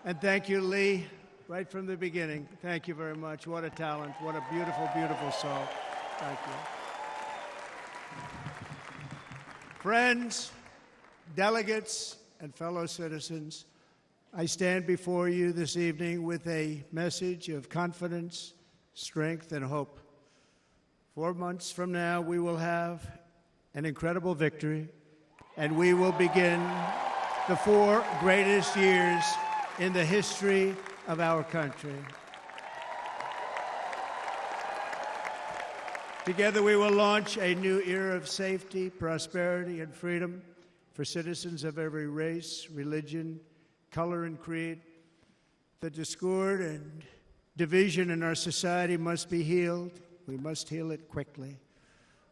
And thank you, Lee, right from the beginning. Thank you very much. What a talent. What a beautiful, beautiful soul. Thank you. Friends, delegates, and fellow citizens, I stand before you this evening with a message of confidence, strength, and hope. 4 months from now, we will have an incredible victory, and we will begin the 4 greatest years in the history of our country. Together, we will launch a new era of safety, prosperity, and freedom for citizens of every race, religion, color, and creed. The discord and division in our society must be healed. We must heal it quickly.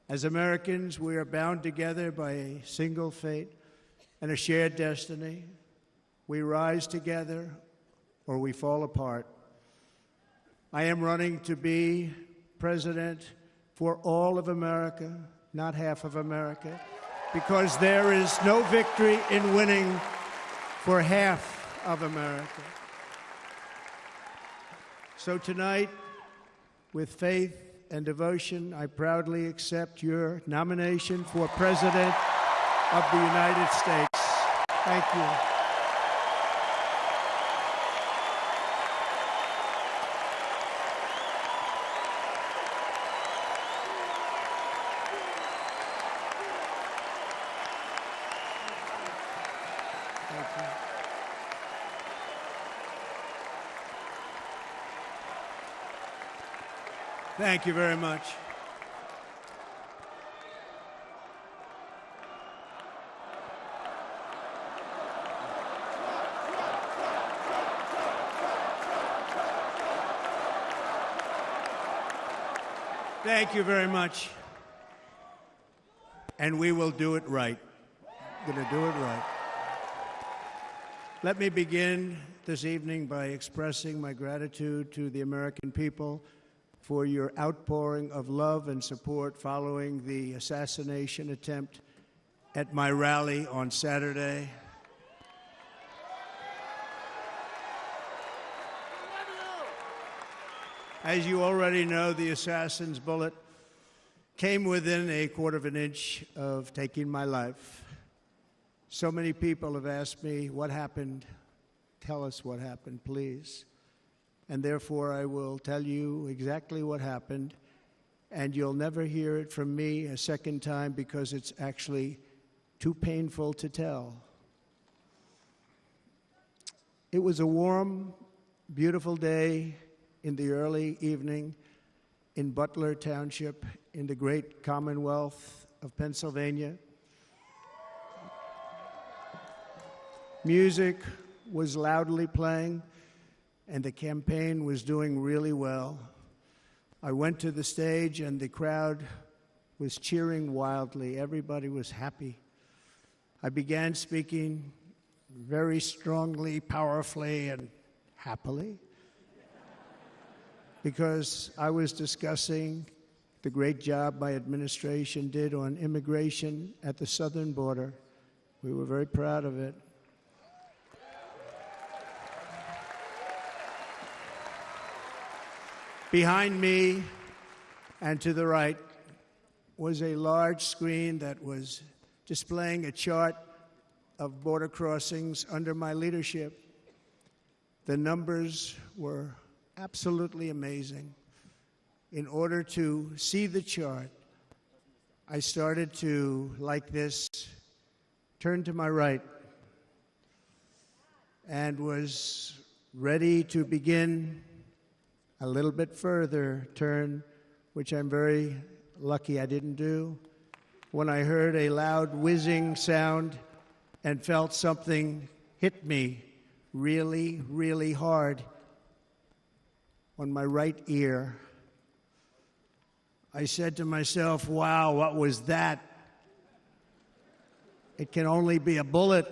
As Americans, we are bound together by a single fate and a shared destiny. We rise together or we fall apart. I am running to be president for all of America, not half of America, because there is no victory in winning for half of America. So tonight, with faith and devotion, I proudly accept your nomination for President of the United States. Thank you. Thank you very much. Thank you very much. And we will do it right. We're going to do it right. Let me begin this evening by expressing my gratitude to the American people for your outpouring of love and support following the assassination attempt at my rally on Saturday. As you already know, the assassin's bullet came within a quarter of an inch of taking my life. So many people have asked me, what happened? Tell us what happened, please. And therefore, I will tell you exactly what happened, and you'll never hear it from me a second time because it's actually too painful to tell. It was a warm, beautiful day in the early evening in Butler Township in the great Commonwealth of Pennsylvania. Music was loudly playing, and the campaign was doing really well. I went to the stage, and the crowd was cheering wildly. Everybody was happy. I began speaking very strongly, powerfully, and happily because I was discussing the great job my administration did on immigration at the southern border. We were very proud of it. Behind me and to the right was a large screen that was displaying a chart of border crossings under my leadership. The numbers were absolutely amazing. In order to see the chart, I started to, like this, turn to my right and was ready to begin a little bit further turn, which I'm very lucky I didn't do, when I heard a loud whizzing sound and felt something hit me really, really hard on my right ear. I said to myself, wow, what was that? It can only be a bullet.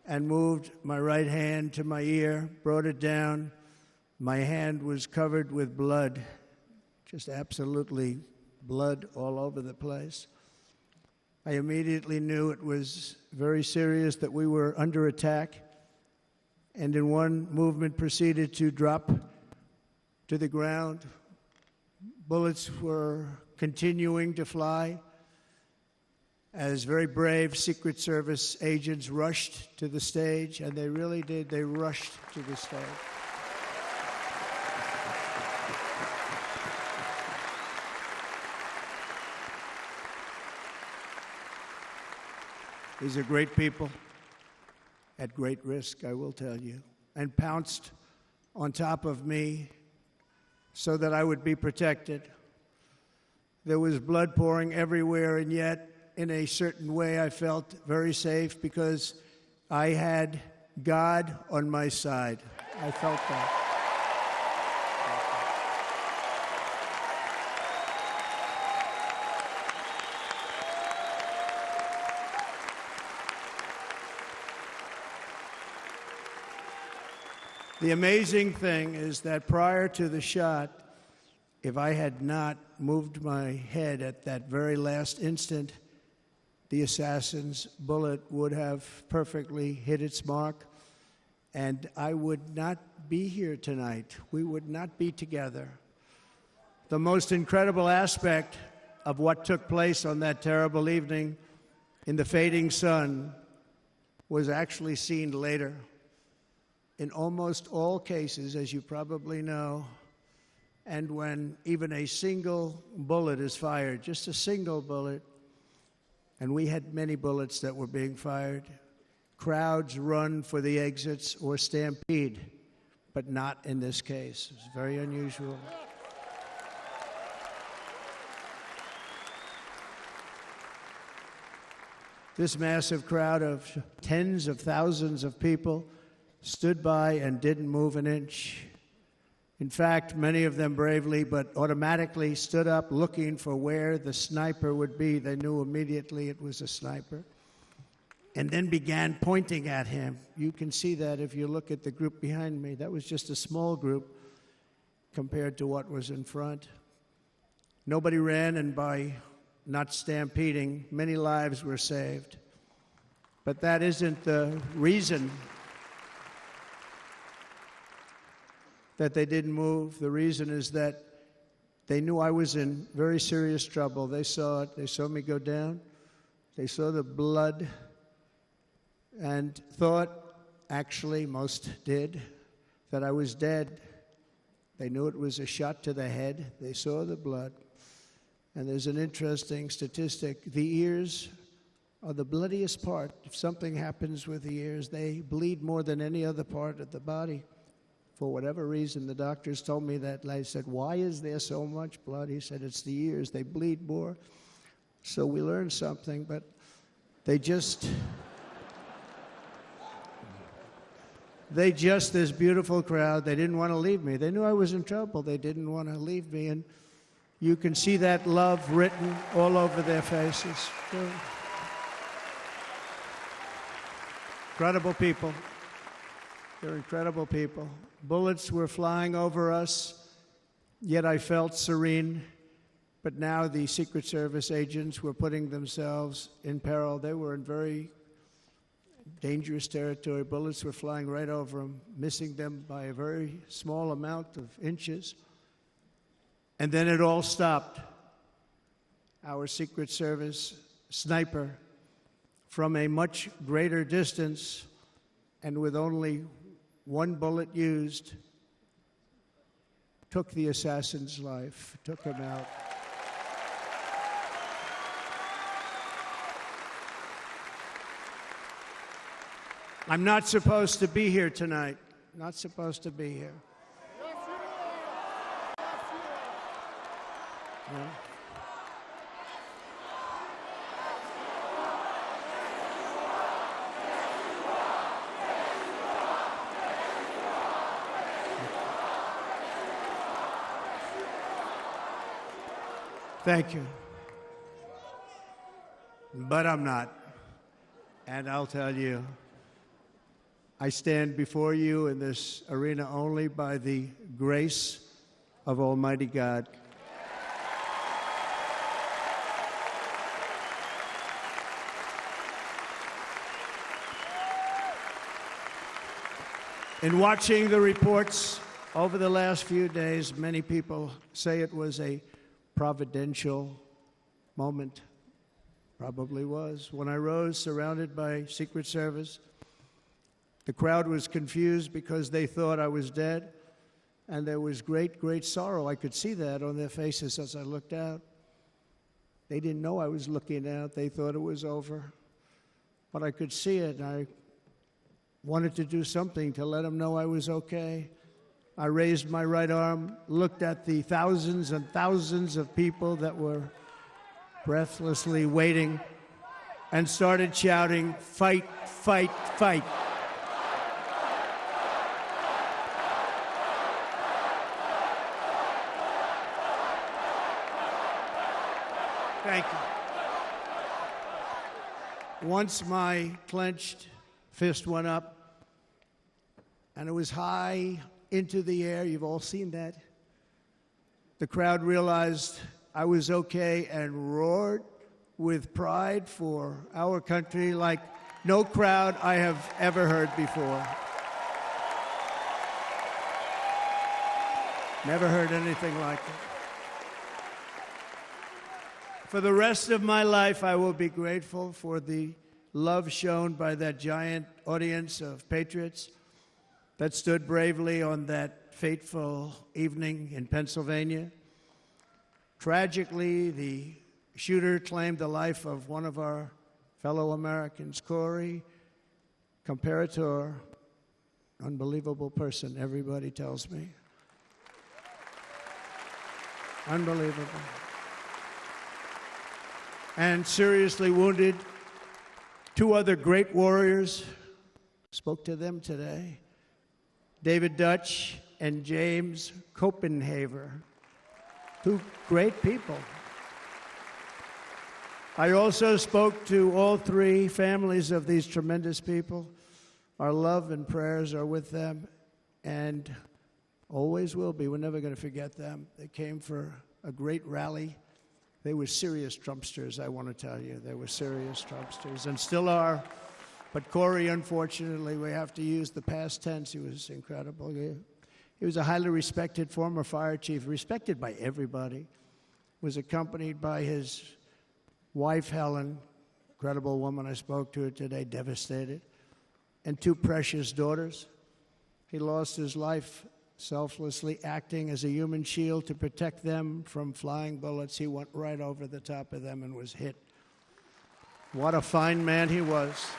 And moved my right hand to my ear, brought it down. My hand was covered with blood, just absolutely blood all over the place. I immediately knew it was very serious, that we were under attack. and in one movement proceeded to drop to the ground. Bullets were continuing to fly as very brave Secret Service agents rushed to the stage, and they really did. They rushed to the stage. These are great people at great risk, I will tell you, and pounced on top of me so that I would be protected. There was blood pouring everywhere, and yet, in a certain way, I felt very safe because I had God on my side. I felt that. The amazing thing is that prior to the shot, if I had not moved my head at that very last instant, the assassin's bullet would have perfectly hit its mark, and I would not be here tonight. We would not be together. The most incredible aspect of what took place on that terrible evening in the fading sun was actually seen later. In almost all cases, as you probably know, and when even a single bullet is fired, just a single bullet, and we had many bullets that were being fired, crowds run for the exits or stampede, but not in this case. It's very unusual. This massive crowd of tens of thousands of people stood by and didn't move an inch. In fact, many of them bravely but automatically stood up looking for where the sniper would be. They knew immediately it was a sniper, and then began pointing at him. You can see that if you look at the group behind me. That was just a small group compared to what was in front. Nobody ran, and by not stampeding, many lives were saved. But that isn't the reason that they didn't move. The reason is that they knew I was in very serious trouble. They saw it. They saw me go down. They saw the blood and thought, actually most did, that I was dead. They knew it was a shot to the head. They saw the blood. And there's an interesting statistic. The ears are the bloodiest part. If something happens with the ears, they bleed more than any other part of the body. For whatever reason, the doctors told me that. I said, why is there so much blood? He said, it's the ears. They bleed more. So we learned something, but this beautiful crowd, they didn't want to leave me. They knew I was in trouble. They didn't want to leave me. And you can see that love written all over their faces. Incredible people. They're incredible people. Bullets were flying over us, yet I felt serene. But now the Secret Service agents were putting themselves in peril. They were in very dangerous territory. Bullets were flying right over them, missing them by a very small amount of inches. And then it all stopped. Our Secret Service sniper, from a much greater distance and with only one bullet used, took the assassin's life, took him out. I'm not supposed to be here tonight. Not supposed to be here. Yes, you are. Yes, you are. No. Thank you. But I'm not. And I'll tell you, I stand before you in this arena only by the grace of Almighty God. In watching the reports over the last few days, many people say it was a providential moment. Probably was. When I rose, surrounded by Secret Service, the crowd was confused because they thought I was dead, and there was great, great sorrow. I could see that on their faces as I looked out. They didn't know I was looking out. They thought it was over. But I could see it, and I wanted to do something to let them know I was okay. I raised my right arm, looked at the thousands and thousands of people that were breathlessly waiting, and started shouting, "Fight, fight, fight." Thank you. Once my clenched fist went up, and it was high into the air. You've all seen that. The crowd realized I was okay and roared with pride for our country like no crowd I have ever heard before. Never heard anything like it. For the rest of my life, I will be grateful for the love shown by that giant audience of patriots that stood bravely on that fateful evening in Pennsylvania. Tragically, the shooter claimed the life of one of our fellow Americans, Corey Comparator. Unbelievable person, everybody tells me. Unbelievable. And seriously wounded, two other great warriors. Spoke to them today. David Dutch and James Copenhaver. Two great people. I also spoke to all three families of these tremendous people. Our love and prayers are with them, and always will be. We're never going to forget them. They came for a great rally. They were serious Trumpsters, I want to tell you. They were serious Trumpsters, and still are. But Corey, unfortunately, we have to use the past tense. He was incredible. He was a highly respected former fire chief, respected by everybody. Was accompanied by his wife, Helen, incredible woman. I spoke to her today, devastated, and two precious daughters. He lost his life selflessly acting as a human shield to protect them from flying bullets. He went right over the top of them and was hit. What a fine man he was.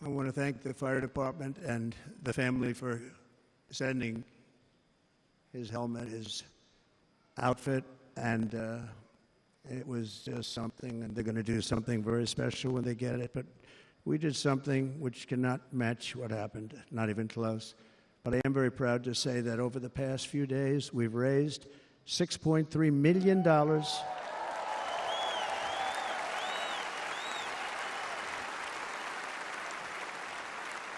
I want to thank the fire department and the family for sending his helmet, his outfit, and it was just something, and they're going to do something very special when they get it. But we did something which cannot match what happened, not even close. But I am very proud to say that over the past few days, we've raised $6.3 million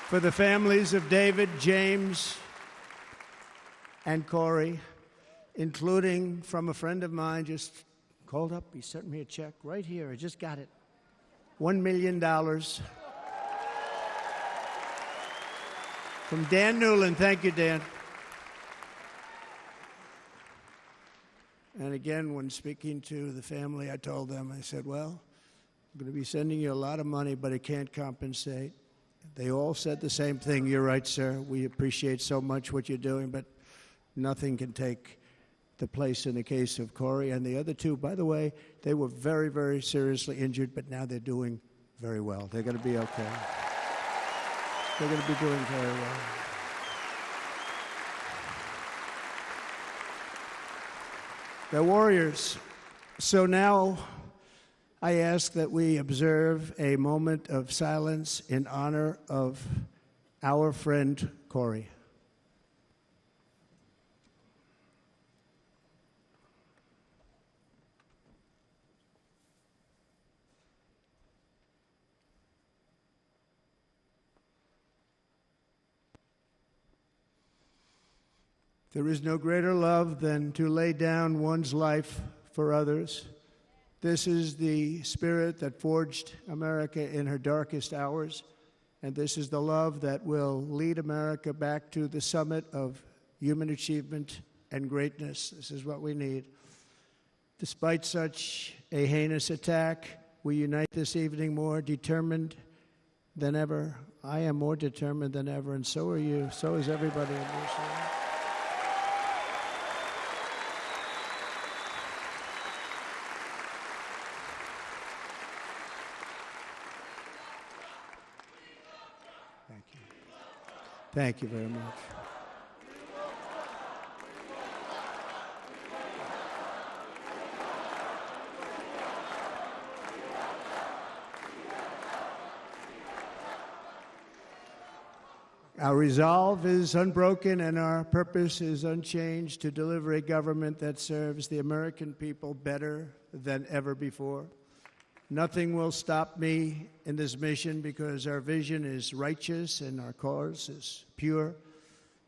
for the families of David, James, and Corey, including from a friend of mine just called up. He sent me a check right here. I just got it. $1 million from Dan Newland. Thank you, Dan. And again, when speaking to the family, I told them, I said, well, I'm going to be sending you a lot of money, but it can't compensate. They all said the same thing. You're right, sir. We appreciate so much what you're doing, but nothing can take the place in the case of Corey. And the other two, by the way, they were very, very seriously injured, but now they're doing very well. They're going to be okay. They're going to be doing very well. They're warriors. So now I ask that we observe a moment of silence in honor of our friend Corey. There is no greater love than to lay down one's life for others. This is the spirit that forged America in her darkest hours, and this is the love that will lead America back to the summit of human achievement and greatness. This is what we need. Despite such a heinous attack, we unite this evening more determined than ever. I am more determined than ever, and so are you. So is everybody in this room. Thank you very much. Our resolve is unbroken and our purpose is unchanged to deliver a government that serves the American people better than ever before. Nothing will stop me in this mission because our vision is righteous and our cause is pure.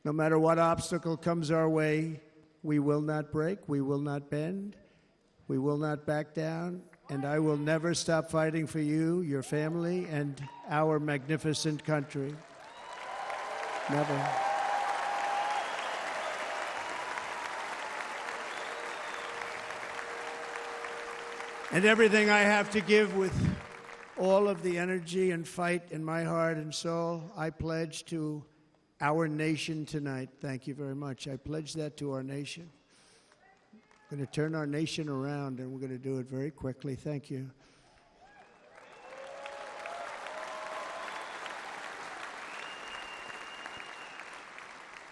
No matter what obstacle comes our way, we will not break, we will not bend, we will not back down, and I will never stop fighting for you, your family, and our magnificent country. Never. And everything I have to give with all of the energy and fight in my heart and soul, I pledge to our nation tonight. Thank you very much. I pledge that to our nation. We're going to turn our nation around, and we're going to do it very quickly. Thank you.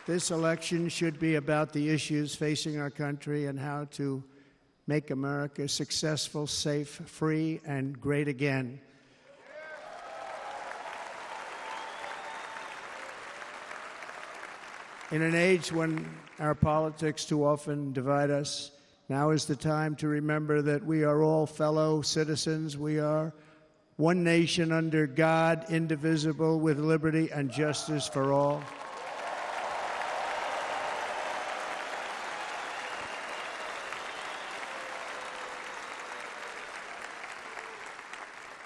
This election should be about the issues facing our country and how to make America successful, safe, free, and great again. In an age when our politics too often divide us, now is the time to remember that we are all fellow citizens. We are one nation under God, indivisible, with liberty and justice for all.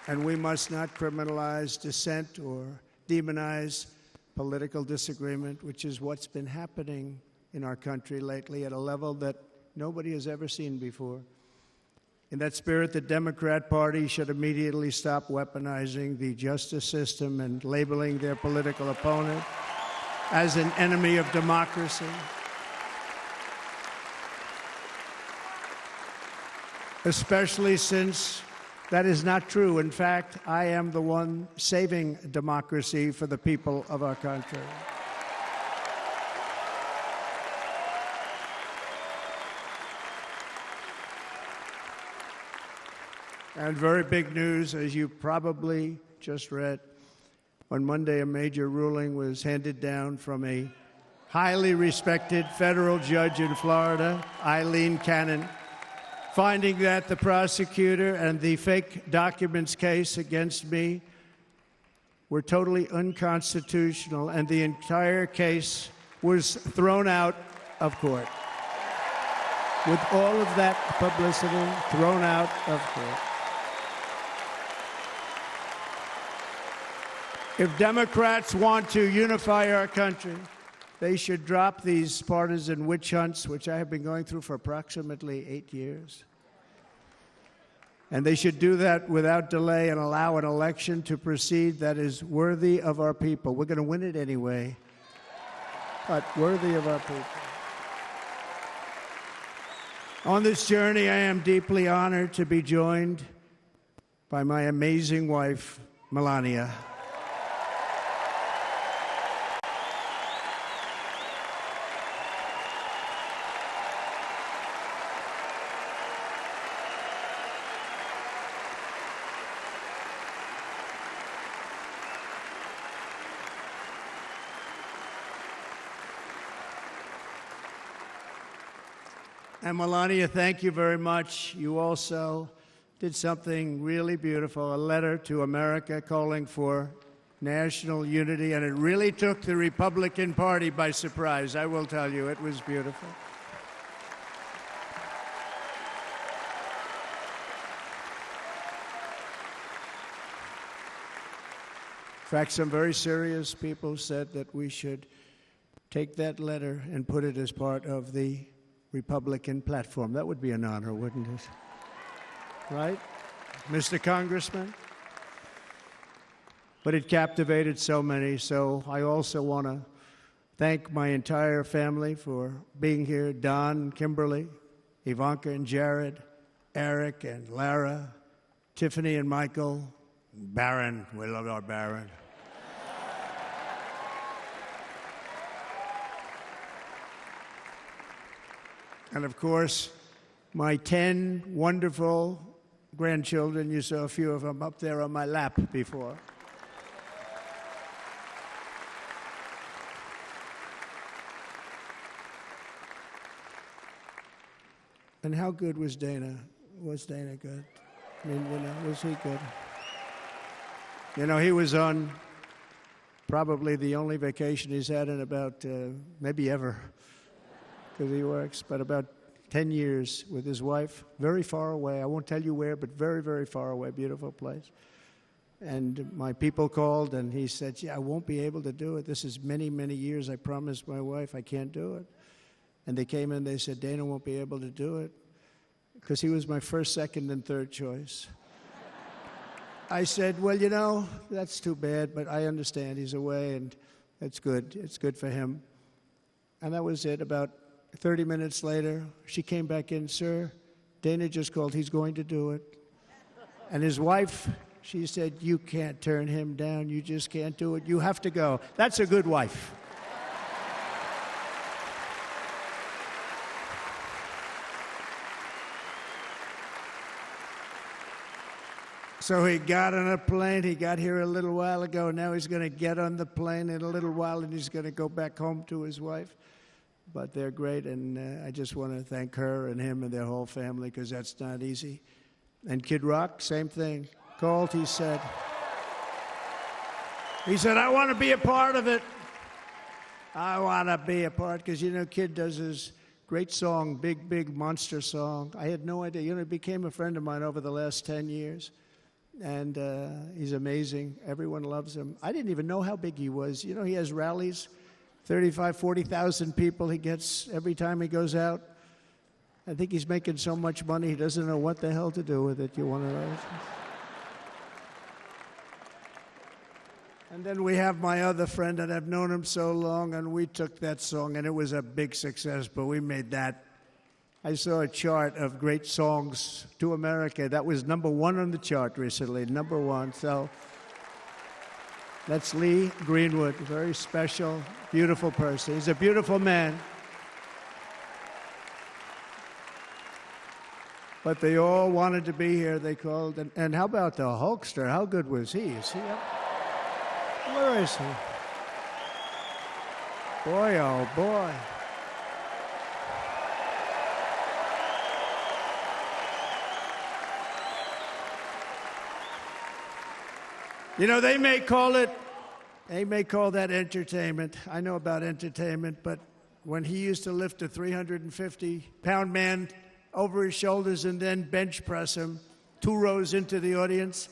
And we must not criminalize dissent or demonize political disagreement, which is what's been happening in our country lately at a level that nobody has ever seen before. In that spirit, the Democrat Party should immediately stop weaponizing the justice system and labeling their political opponent as an enemy of democracy. Especially since that is not true. In fact, I am the one saving democracy for the people of our country. And very big news, as you probably just read, on Monday a major ruling was handed down from a highly respected federal judge in Florida, Eileen Cannon, finding that the prosecutor and the fake documents case against me were totally unconstitutional, and the entire case was thrown out of court. With all of that publicity, thrown out of court. If Democrats want to unify our country, they should drop these partisan witch hunts, which I have been going through for approximately 8 years. And they should do that without delay and allow an election to proceed that is worthy of our people. We're going to win it anyway, but worthy of our people. On this journey, I am deeply honored to be joined by my amazing wife, Melania. And Melania, thank you very much. You also did something really beautiful, a letter to America calling for national unity, and it really took the Republican Party by surprise. I will tell you, it was beautiful. In fact, some very serious people said that we should take that letter and put it as part of the Republican platform. That would be an honor, wouldn't it? Right, Mr. Congressman? But it captivated so many, so I also want to thank my entire family for being here. Don, Kimberly, Ivanka and Jared, Eric and Lara, Tiffany and Michael, Barron. We love our Barron. And of course, my 10 wonderful grandchildren. You saw a few of them up there on my lap before. And how good was Dana? Was Dana good? I mean, was he good? He was on probably the only vacation he's had in about, maybe ever, because he works, but about 10 years with his wife, very far away. I won't tell you where, but very, very far away, beautiful place. And my people called, and he said, I won't be able to do it. This is many, many years. I promised my wife I can't do it. And they came in, they said, Dana won't be able to do it, because he was my first, second, and third choice. I said, well, that's too bad, but I understand he's away, and it's good. It's good for him. And that was it. About 30 minutes later, she came back in, sir, Dana just called. He's going to do it. And his wife, she said, you can't turn him down. You just can't do it. You have to go. That's a good wife. So he got on a plane. He got here a little while ago. Now he's going to get on the plane in a little while, and he's going to go back home to his wife. But they're great, and I just want to thank her and him and their whole family, because that's not easy. And Kid Rock, same thing. Called, he said, I want to be a part of it. I want to be a part, because, Kid does his great song, Big, Big Monster song. I had no idea. He became a friend of mine over the last 10 years. And he's amazing. Everyone loves him. I didn't even know how big he was. He has rallies, 35, 40,000 people he gets every time he goes out. I think he's making so much money, he doesn't know what the hell to do with it. You want to know? And then we have my other friend, and I've known him so long, and we took that song, and it was a big success, but we made that. I saw a chart of great songs to America. That was #1 on the chart recently, #1. So that's Lee Greenwood, a very special, beautiful person. He's a beautiful man. But they all wanted to be here. They called. And how about the Hulkster? How good was he? Is he up? Where is he? Boy, oh boy. They may call that entertainment. I know about entertainment, but when he used to lift a 350-pound man over his shoulders and then bench press him 2 rows into the audience,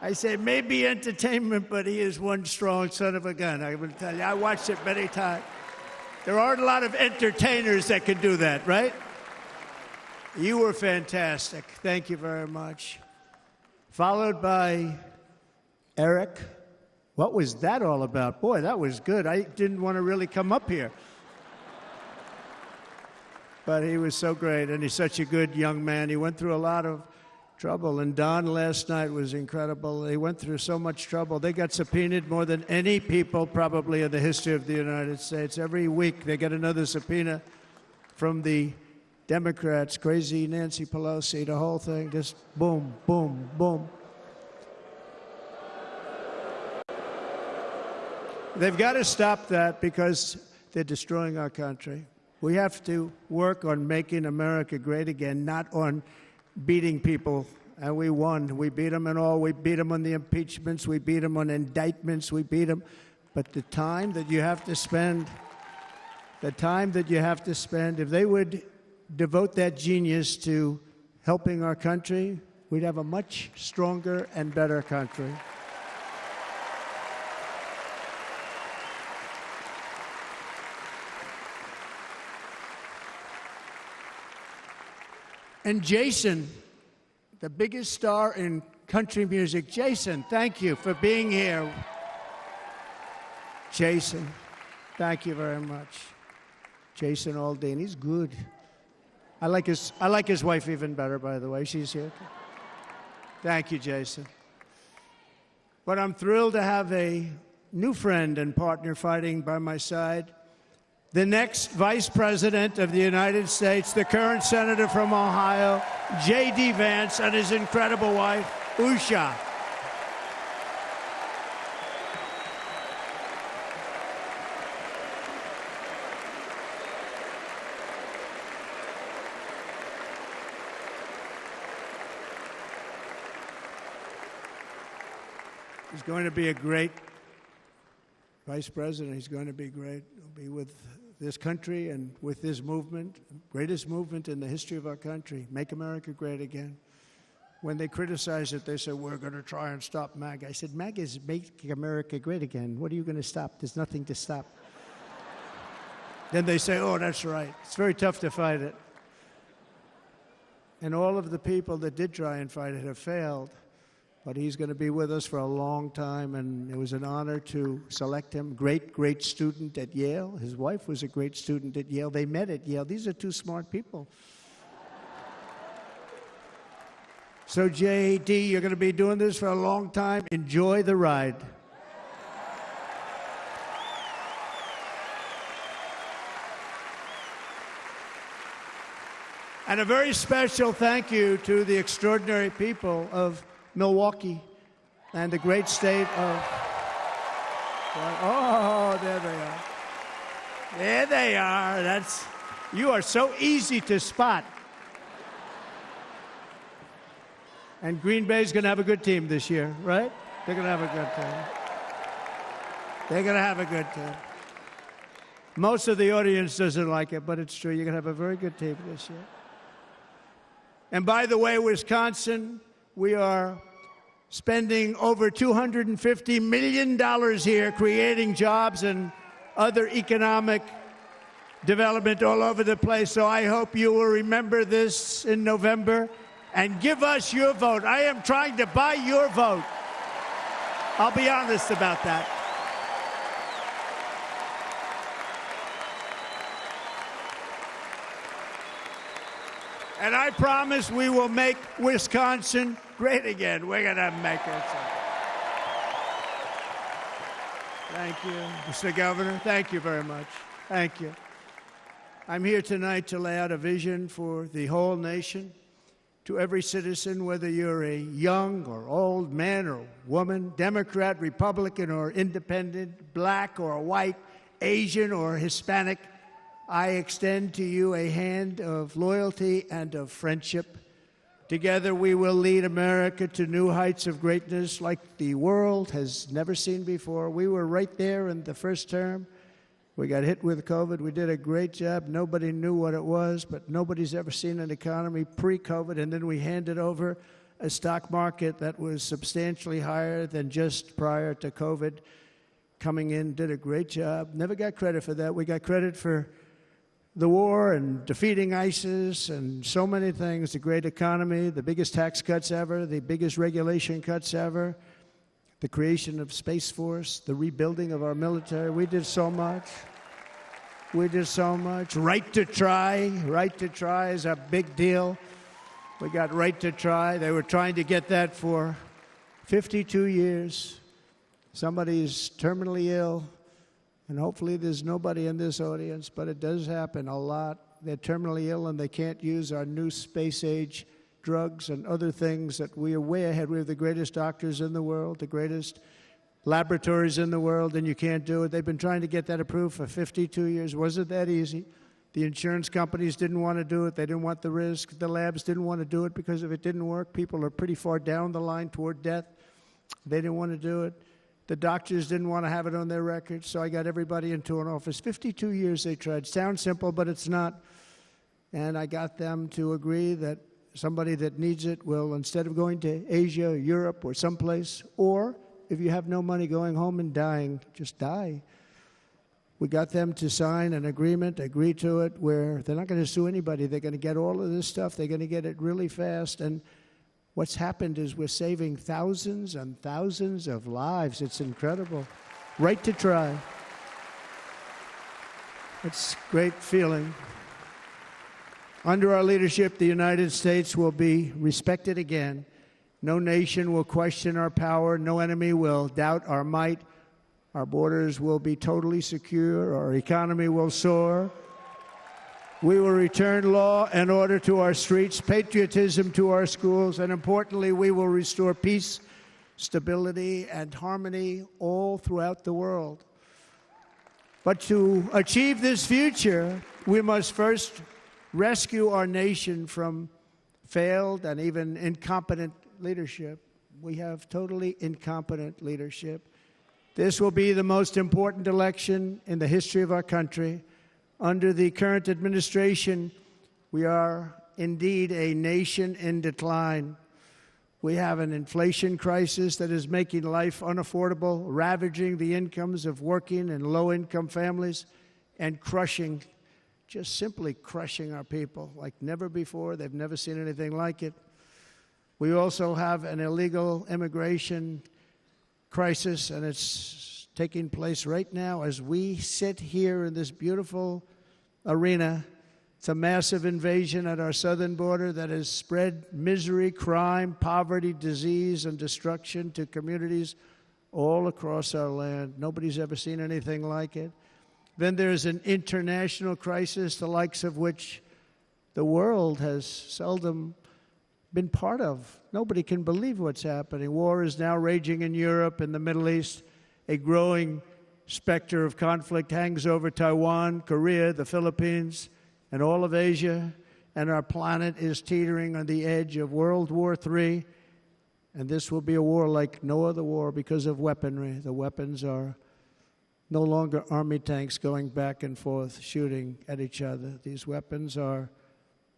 I say, maybe entertainment, but he is one strong son of a gun. I will tell you, I watched it many times. There aren't a lot of entertainers that can do that, right? You were fantastic. Thank you very much. Followed by Eric. What was that all about? Boy, that was good. I didn't want to really come up here. But he was so great, and he's such a good young man. He went through a lot of trouble, and Don last night was incredible. He went through so much trouble. They got subpoenaed more than any people probably in the history of the United States. Every week they get another subpoena from the Democrats, crazy Nancy Pelosi, the whole thing, just boom, boom, boom. They've got to stop that, because they're destroying our country. We have to work on making America great again, not on beating people. And we won. We beat them in all. We beat them on the impeachments. We beat them on indictments. We beat them. But the time that you have to spend, if they would devote that genius to helping our country, we'd have a much stronger and better country. And Jason, the biggest star in country music. Jason, thank you for being here. Jason, thank you very much. Jason Aldean, he's good. I like his wife even better, by the way. She's here. Thank you, Jason. But I'm thrilled to have a new friend and partner fighting by my side. The next Vice President of the United States, the current Senator from Ohio, J.D. Vance, and his incredible wife, Usha. He's going to be a great Vice President. He's going to be great. He'll be with this country and with this movement, greatest movement in the history of our country, Make America Great Again. When they criticize it, they say, we're going to try and stop MAGA. I said, MAGA is Make America Great Again. What are you going to stop? There's nothing to stop. Then they say, oh, that's right. It's very tough to fight it. And all of the people that did try and fight it have failed. But he's going to be with us for a long time, and it was an honor to select him. Great, great student at Yale. His wife was a great student at Yale. They met at Yale. These are two smart people. So, J.D., you're going to be doing this for a long time. Enjoy the ride. And a very special thank you to the extraordinary people of Milwaukee and the great state of... Oh, there they are. There they are. You are so easy to spot. And Green Bay's going to have a good team this year, right? They're going to have a good team. They're going to have a good team. Most of the audience doesn't like it, but it's true. You're going to have a very good team this year. And by the way, Wisconsin, we are spending over $250 million here creating jobs and other economic development all over the place. So I hope you will remember this in November and give us your vote. I am trying to buy your vote. I'll be honest about that. And I promise we will make Wisconsin great again. We're going to make it. Thank you, Mr. Governor. Thank you very much. Thank you. I'm here tonight to lay out a vision for the whole nation, to every citizen, whether you're a young or old man or woman, Democrat, Republican, or independent, black or white, Asian or Hispanic. I extend to you a hand of loyalty and of friendship. Together we will lead America to new heights of greatness like the world has never seen before. We were right there in the first term. We got hit with COVID. We did a great job. Nobody knew what it was, but nobody's ever seen an economy pre-COVID. And then we handed over a stock market that was substantially higher than just prior to COVID. Coming in, did a great job. Never got credit for that. We got credit for the war and defeating ISIS and so many things, the great economy, the biggest tax cuts ever, the biggest regulation cuts ever, the creation of Space Force, the rebuilding of our military. We did so much. We did so much. Right to try. Right to try is a big deal. We got right to try. They were trying to get that for 52 years. Somebody is terminally ill. And hopefully there's nobody in this audience, but it does happen a lot. They're terminally ill and they can't use our new space-age drugs and other things that we are way ahead. We have the greatest doctors in the world, the greatest laboratories in the world, and you can't do it. They've been trying to get that approved for 52 years. Wasn't that easy? The insurance companies didn't want to do it. They didn't want the risk. The labs didn't want to do it because if it didn't work, people are pretty far down the line toward death. They didn't want to do it. The doctors didn't want to have it on their records, so I got everybody into an office. 52 years they tried. Sounds simple, but it's not. And I got them to agree that somebody that needs it will, instead of going to Asia or Europe or someplace, or if you have no money, going home and dying, just die. We got them to sign an agreement, agree to it, where they're not going to sue anybody. They're going to get all of this stuff. They're going to get it really fast. And what's happened is we're saving thousands and thousands of lives. It's incredible. Right to try. It's a great feeling. Under our leadership, the United States will be respected again. No nation will question our power. No enemy will doubt our might. Our borders will be totally secure. Our economy will soar. We will return law and order to our streets, patriotism to our schools, and importantly, we will restore peace, stability, and harmony all throughout the world. But to achieve this future, we must first rescue our nation from failed and even incompetent leadership. We have totally incompetent leadership. This will be the most important election in the history of our country. Under the current administration, we are indeed a nation in decline. We have an inflation crisis that is making life unaffordable, ravaging the incomes of working and low-income families, and crushing, just simply crushing our people like never before. They've never seen anything like it. We also have an illegal immigration crisis, and it's taking place right now as we sit here in this beautiful arena. It's a massive invasion at our southern border that has spread misery, crime, poverty, disease, and destruction to communities all across our land. Nobody's ever seen anything like it. Then there's an international crisis, the likes of which the world has seldom been part of. Nobody can believe what's happening. War is now raging in Europe and the Middle East. A growing specter of conflict hangs over Taiwan, Korea, the Philippines, and all of Asia. And our planet is teetering on the edge of World War III. And this will be a war like no other war because of weaponry. The weapons are no longer army tanks going back and forth shooting at each other. These weapons are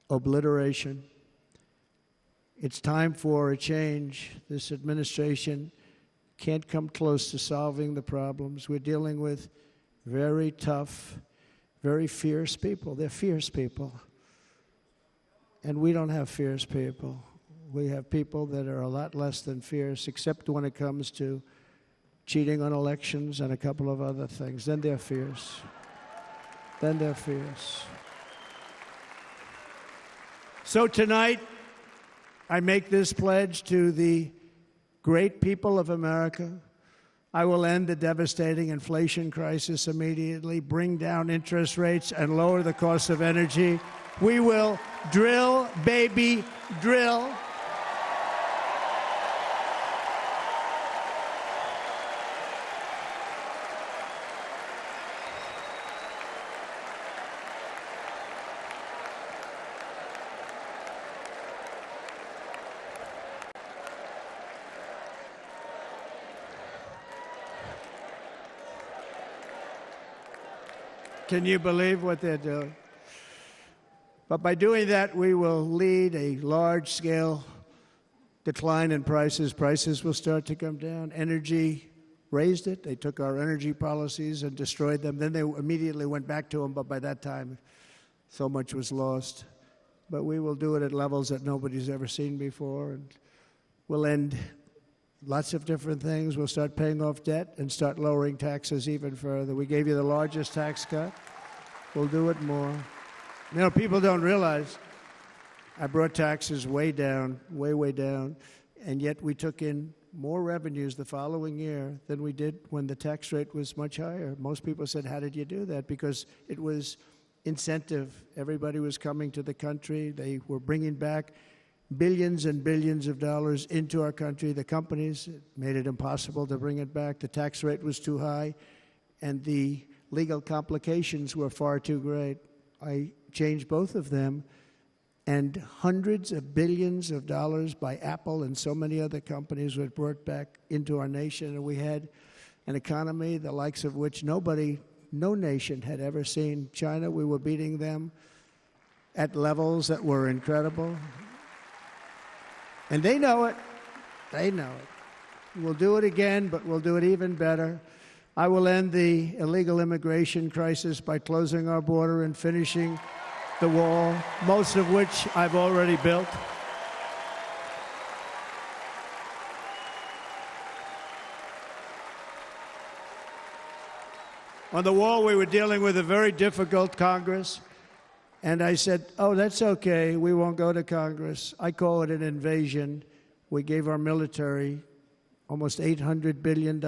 obliteration. It's time for a change. This administration can't come close to solving the problems. We're dealing with very tough, very fierce people. They're fierce people. And we don't have fierce people. We have people that are a lot less than fierce, except when it comes to cheating on elections and a couple of other things. Then they're fierce. Then they're fierce. So tonight, I make this pledge to the great people of America. I will end the devastating inflation crisis immediately, bring down interest rates, and lower the cost of energy. We will drill, baby, drill. Can you believe what they're doing? But by doing that, we will lead a large-scale decline in prices. Prices will start to come down. Energy raised it. They took our energy policies and destroyed them. Then they immediately went back to them, but by that time, so much was lost. But we will do it at levels that nobody's ever seen before, and we'll end lots of different things. We'll start paying off debt and start lowering taxes even further. We gave you the largest tax cut. We'll do it more. You know, people don't realize I brought taxes way down, way down, and yet we took in more revenues the following year than we did when the tax rate was much higher. Most people said, how did you do that? Because it was incentive. Everybody was coming to the country. They were bringing back billions and billions of dollars into our country. The companies made it impossible to bring it back. The tax rate was too high, and the legal complications were far too great. I changed both of them, and hundreds of billions of dollars by Apple and so many other companies were brought back into our nation, and we had an economy the likes of which no nation had ever seen. China, we were beating them at levels that were incredible. And they know it. They know it. We'll do it again, but we'll do it even better. I will end the illegal immigration crisis by closing our border and finishing the wall, most of which I've already built. On the wall, we were dealing with a very difficult Congress, and I said, oh, that's okay, we won't go to Congress. I call it an invasion. We gave our military almost $800 billion.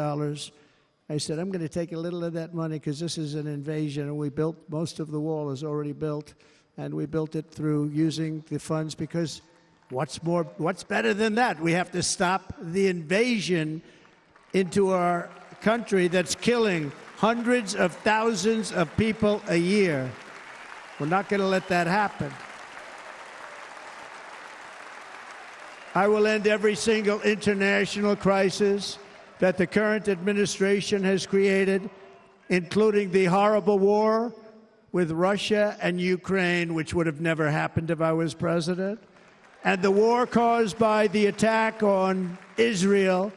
I said, I'm going to take a little of that money because this is an invasion, and we built, most of the wall is already built, and we built it through using the funds because what's better than that? We have to stop the invasion into our country that's killing hundreds of thousands of people a year. We're not going to let that happen. I will end every single international crisis that the current administration has created, including the horrible war with Russia and Ukraine, which would have never happened if I was president, and the war caused by the attack on Israel,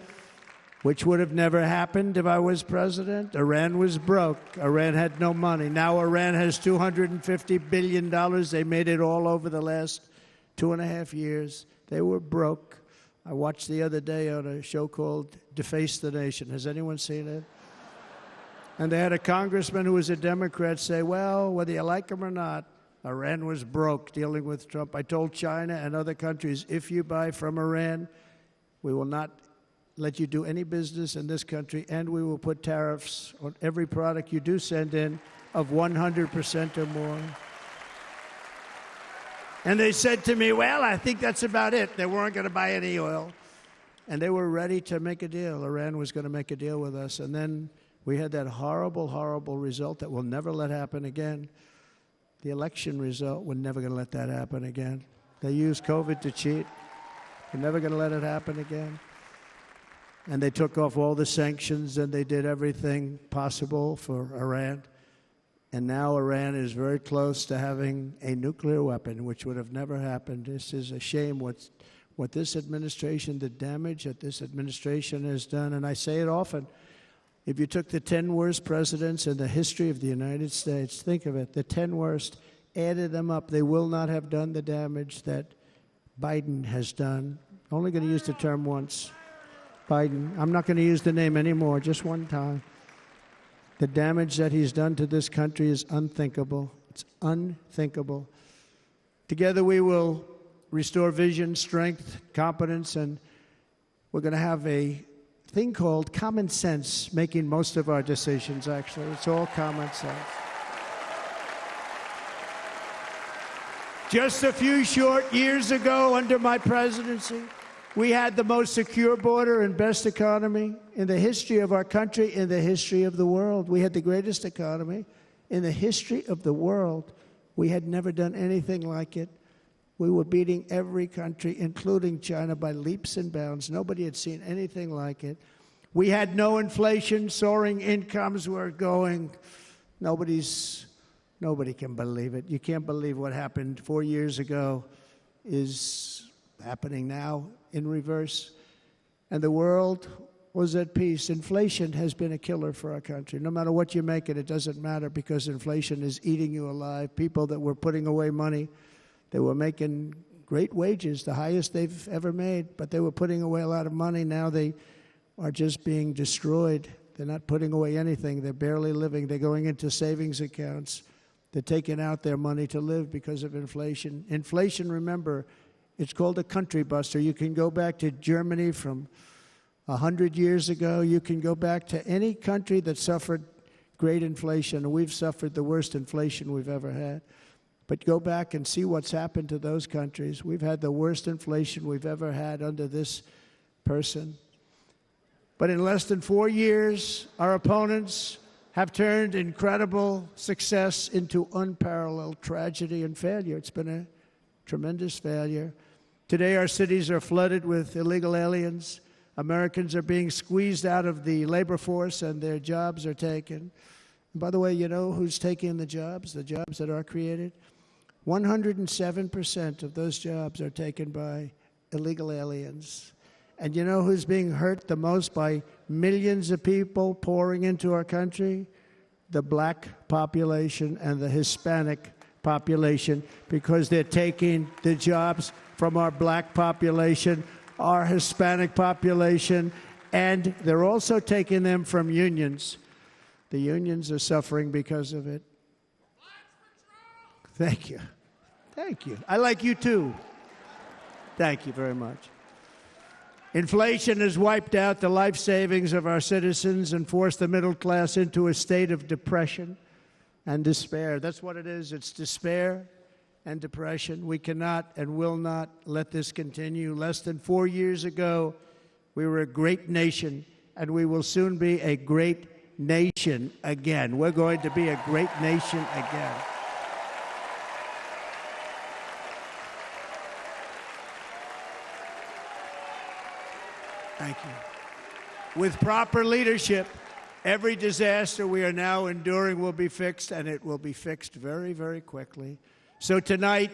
which would have never happened if I was president. Iran was broke. Iran had no money. Now Iran has $250 billion. They made it all over the last 2.5 years. They were broke. I watched the other day on a show called Deface the Nation. Has anyone seen it? And they had a congressman who was a Democrat say, well, whether you like him or not, Iran was broke dealing with Trump. I told China and other countries, if you buy from Iran, we will not let you do any business in this country, and we will put tariffs on every product you do send in of 100% or more. And they said to me, well, I think that's about it. They weren't going to buy any oil. And they were ready to make a deal. Iran was going to make a deal with us. And then we had that horrible, horrible result that we'll never let happen again. The election result, we're never going to let that happen again. They used COVID to cheat. We're never going to let it happen again. And they took off all the sanctions, and they did everything possible for Iran. And now Iran is very close to having a nuclear weapon, which would have never happened. This is a shame what this administration, the damage that this administration has done. And I say it often, if you took the 10 worst presidents in the history of the United States, think of it, the 10 worst, added them up, they will not have done the damage that Biden has done. Only going to use the term once. Biden. I'm not going to use the name anymore, just one time. The damage that he's done to this country is unthinkable. It's unthinkable. Together we will restore vision, strength, competence, and we're going to have a thing called common sense making most of our decisions, actually. It's all common sense. Just a few short years ago, under my presidency, we had the most secure border and best economy in the history of our country, in the history of the world. We had the greatest economy in the history of the world. We had never done anything like it. We were beating every country, including China, by leaps and bounds. Nobody had seen anything like it. We had no inflation. Soaring incomes were going. Nobody can believe it. You can't believe what happened 4 years ago is happening now in reverse. And the world was at peace. Inflation has been a killer for our country. No matter what you make it, it doesn't matter because inflation is eating you alive. People that were putting away money, they were making great wages, the highest they've ever made, but they were putting away a lot of money. Now they are just being destroyed. They're not putting away anything. They're barely living. They're going into savings accounts. They're taking out their money to live because of inflation. Inflation, remember, it's called a country buster. You can go back to Germany from 100 years ago. You can go back to any country that suffered great inflation. We've suffered the worst inflation we've ever had. But go back and see what's happened to those countries. We've had the worst inflation we've ever had under this person. But in less than 4 years, our opponents have turned incredible success into unparalleled tragedy and failure. It's been a tremendous failure. Today, our cities are flooded with illegal aliens. Americans are being squeezed out of the labor force, and their jobs are taken. And by the way, you know who's taking the jobs that are created? 107% of those jobs are taken by illegal aliens. And you know who's being hurt the most by millions of people pouring into our country? The black population and the Hispanic population, because they're taking the jobs from our black population, our Hispanic population, and they're also taking them from unions. The unions are suffering because of it. Thank you. Thank you. I like you too. Thank you very much. Inflation has wiped out the life savings of our citizens and forced the middle class into a state of depression and despair. That's what it is. It's despair and depression. We cannot and will not let this continue. Less than 4 years ago, we were a great nation, and we will soon be a great nation again. We're going to be a great nation again. Thank you. With proper leadership, every disaster we are now enduring will be fixed, and it will be fixed very, very quickly. So tonight,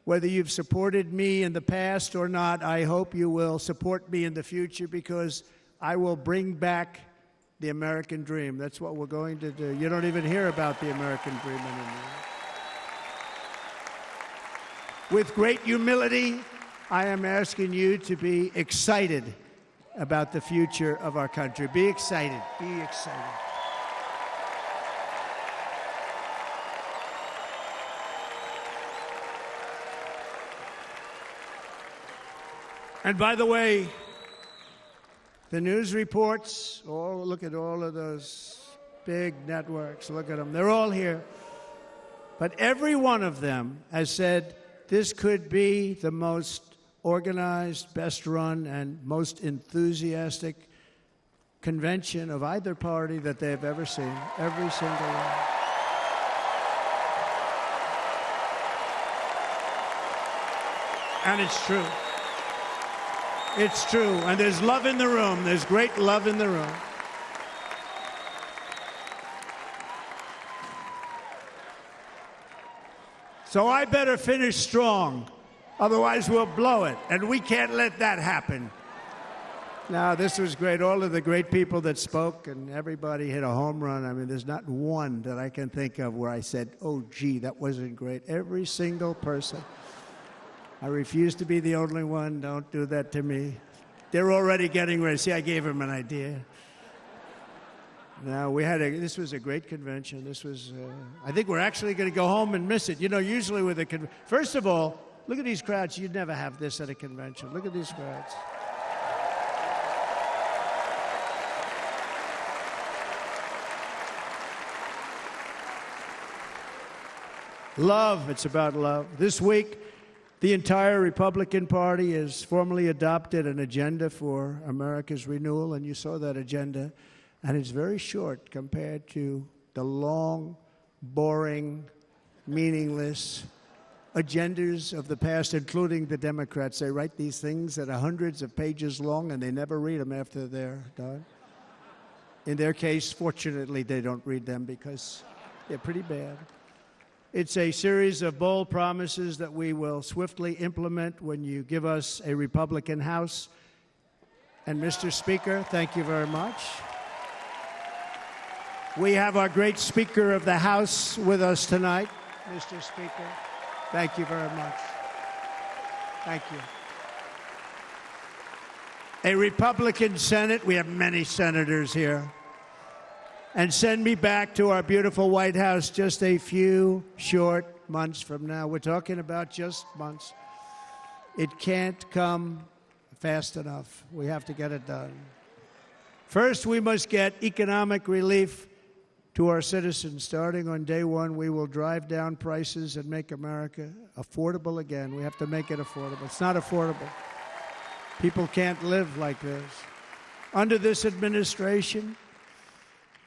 whether you've supported me in the past or not, I hope you will support me in the future, because I will bring back the American dream. That's what we're going to do. You don't even hear about the American dream anymore. With great humility, I am asking you to be excited about the future of our country. Be excited. Be excited. And by the way, the news reports, look at all of those big networks. Look at them. They're all here. But every one of them has said this could be the most organized, best run, and most enthusiastic convention of either party that they've ever seen. Every single one. And it's true. It's true. And there's love in the room. There's great love in the room. So I better finish strong. Otherwise, we'll blow it. And we can't let that happen. Now, this was great. All of the great people that spoke, and everybody hit a home run. I mean, there's not one that I can think of where I said, oh, gee, that wasn't great. Every single person. I refuse to be the only one. Don't do that to me. They're already getting ready. See, I gave them an idea. Now, this was a great convention. This was, I think we're actually going to go home and miss it. You know, usually with a convention, first of all, look at these crowds. You'd never have this at a convention. Look at these crowds. Love. It's about love. This week, the entire Republican Party has formally adopted an agenda for America's renewal, and you saw that agenda, and it's very short compared to the long, boring, meaningless agendas of the past, including the Democrats. They write these things that are hundreds of pages long, and they never read them after they're done. In their case, fortunately, they don't read them because they're pretty bad. It's a series of bold promises that we will swiftly implement when you give us a Republican House. And Mr. Speaker, thank you very much. We have our great Speaker of the House with us tonight. Mr. Speaker, thank you very much. Thank you. A Republican Senate. We have many senators here. And send me back to our beautiful White House just a few short months from now. We're talking about just months. It can't come fast enough. We have to get it done. First, we must get economic relief to our citizens. Starting on day one, we will drive down prices and make America affordable again. We have to make it affordable. It's not affordable. People can't live like this. Under this administration,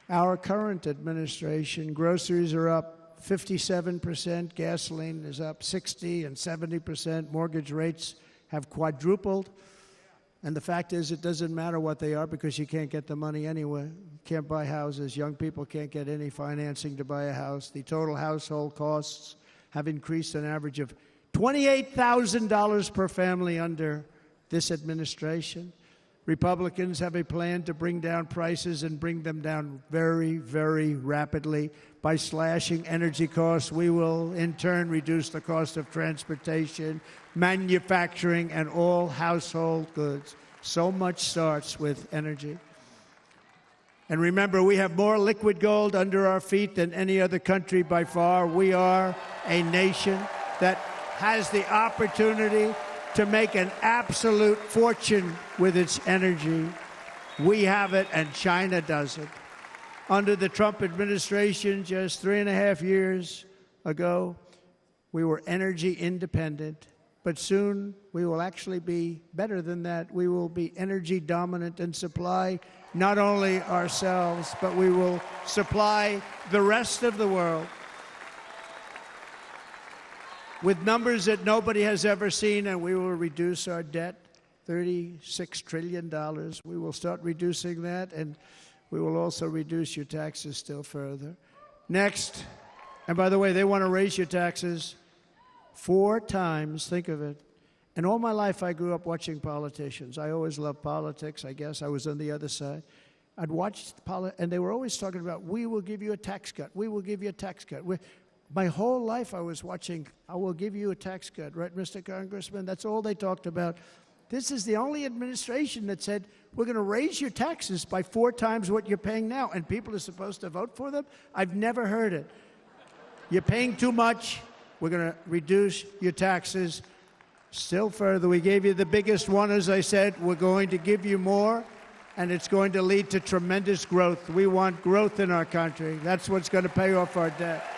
our current administration. Groceries are up 57%, gasoline is up 60 and 70%, mortgage rates have quadrupled. And the fact is, it doesn't matter what they are because you can't get the money anyway. You can't buy houses. Young people can't get any financing to buy a house. The total household costs have increased an average of $28,000 per family under this administration. Republicans have a plan to bring down prices and bring them down very, very rapidly. By slashing energy costs, we will in turn reduce the cost of transportation, manufacturing, and all household goods. So much starts with energy. And remember, we have more liquid gold under our feet than any other country by far. We are a nation that has the opportunity to make an absolute fortune with its energy. We have it, and China doesn't. Under the Trump administration, just 3.5 years ago, we were energy independent. But soon, we will actually be better than that. We will be energy dominant and supply not only ourselves, but we will supply the rest of the world with numbers that nobody has ever seen, and we will reduce our debt, $36 trillion. We will start reducing that, and we will also reduce your taxes still further. Next, and by the way, they want to raise your taxes 4 times, think of it. And all my life I grew up watching politicians. I always loved politics, I guess. I was on the other side. I'd watch and they were always talking about, we will give you a tax cut. We will give you a tax cut. My whole life I was watching, I will give you a tax cut, right, Mr. Congressman? That's all they talked about. This is the only administration that said, we're going to raise your taxes by 4 times what you're paying now, and people are supposed to vote for them? I've never heard it. You're paying too much. We're going to reduce your taxes still further. We gave you the biggest one, as I said. We're going to give you more, and it's going to lead to tremendous growth. We want growth in our country. That's what's going to pay off our debt.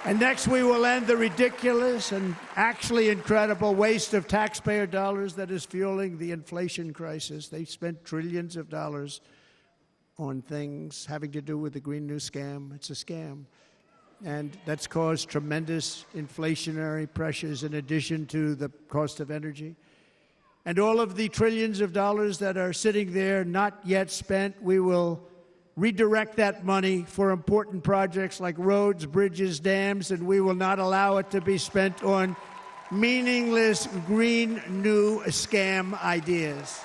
And next, we will end the ridiculous and actually incredible waste of taxpayer dollars that is fueling the inflation crisis. They spent trillions of dollars on things having to do with the Green New Scam. It's a scam. And that's caused tremendous inflationary pressures in addition to the cost of energy. And all of the trillions of dollars that are sitting there not yet spent, we will redirect that money for important projects like roads, bridges, dams, and we will not allow it to be spent on meaningless Green New Scam ideas.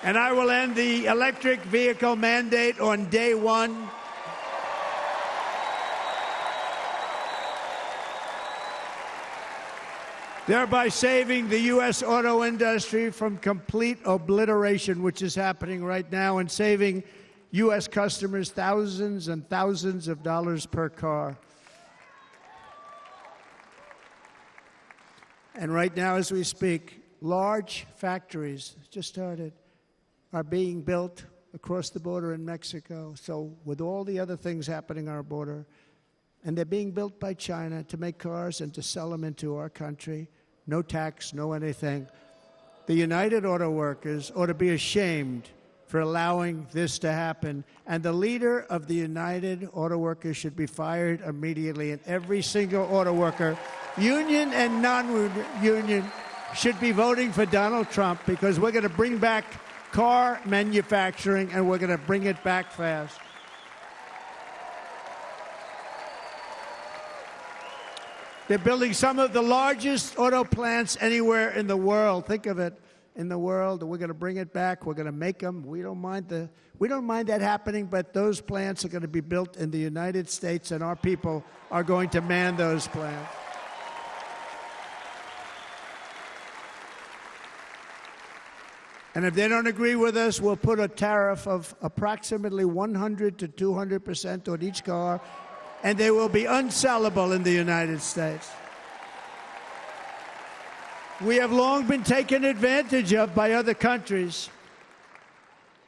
And I will end the electric vehicle mandate on day 1. Thereby saving the U.S. auto industry from complete obliteration, which is happening right now, and saving U.S. customers thousands and thousands of dollars per car. And right now, as we speak, large factories just started are being built across the border in Mexico. So with all the other things happening on our border, and they're being built by China to make cars and to sell them into our country. No tax, no anything. The United Auto Workers ought to be ashamed for allowing this to happen. And the leader of the United Auto Workers should be fired immediately. And every single auto worker, union and non-union, should be voting for Donald Trump, because we're going to bring back car manufacturing, and we're going to bring it back fast. They're building some of the largest auto plants anywhere in the world. Think of it, in the world. We're going to bring it back. We're going to make them. We don't mind that happening, but those plants are going to be built in the United States, and our people are going to man those plants. And if they don't agree with us, we'll put a tariff of approximately 100 to 200% on each car, and they will be unsellable in the United States. We have long been taken advantage of by other countries.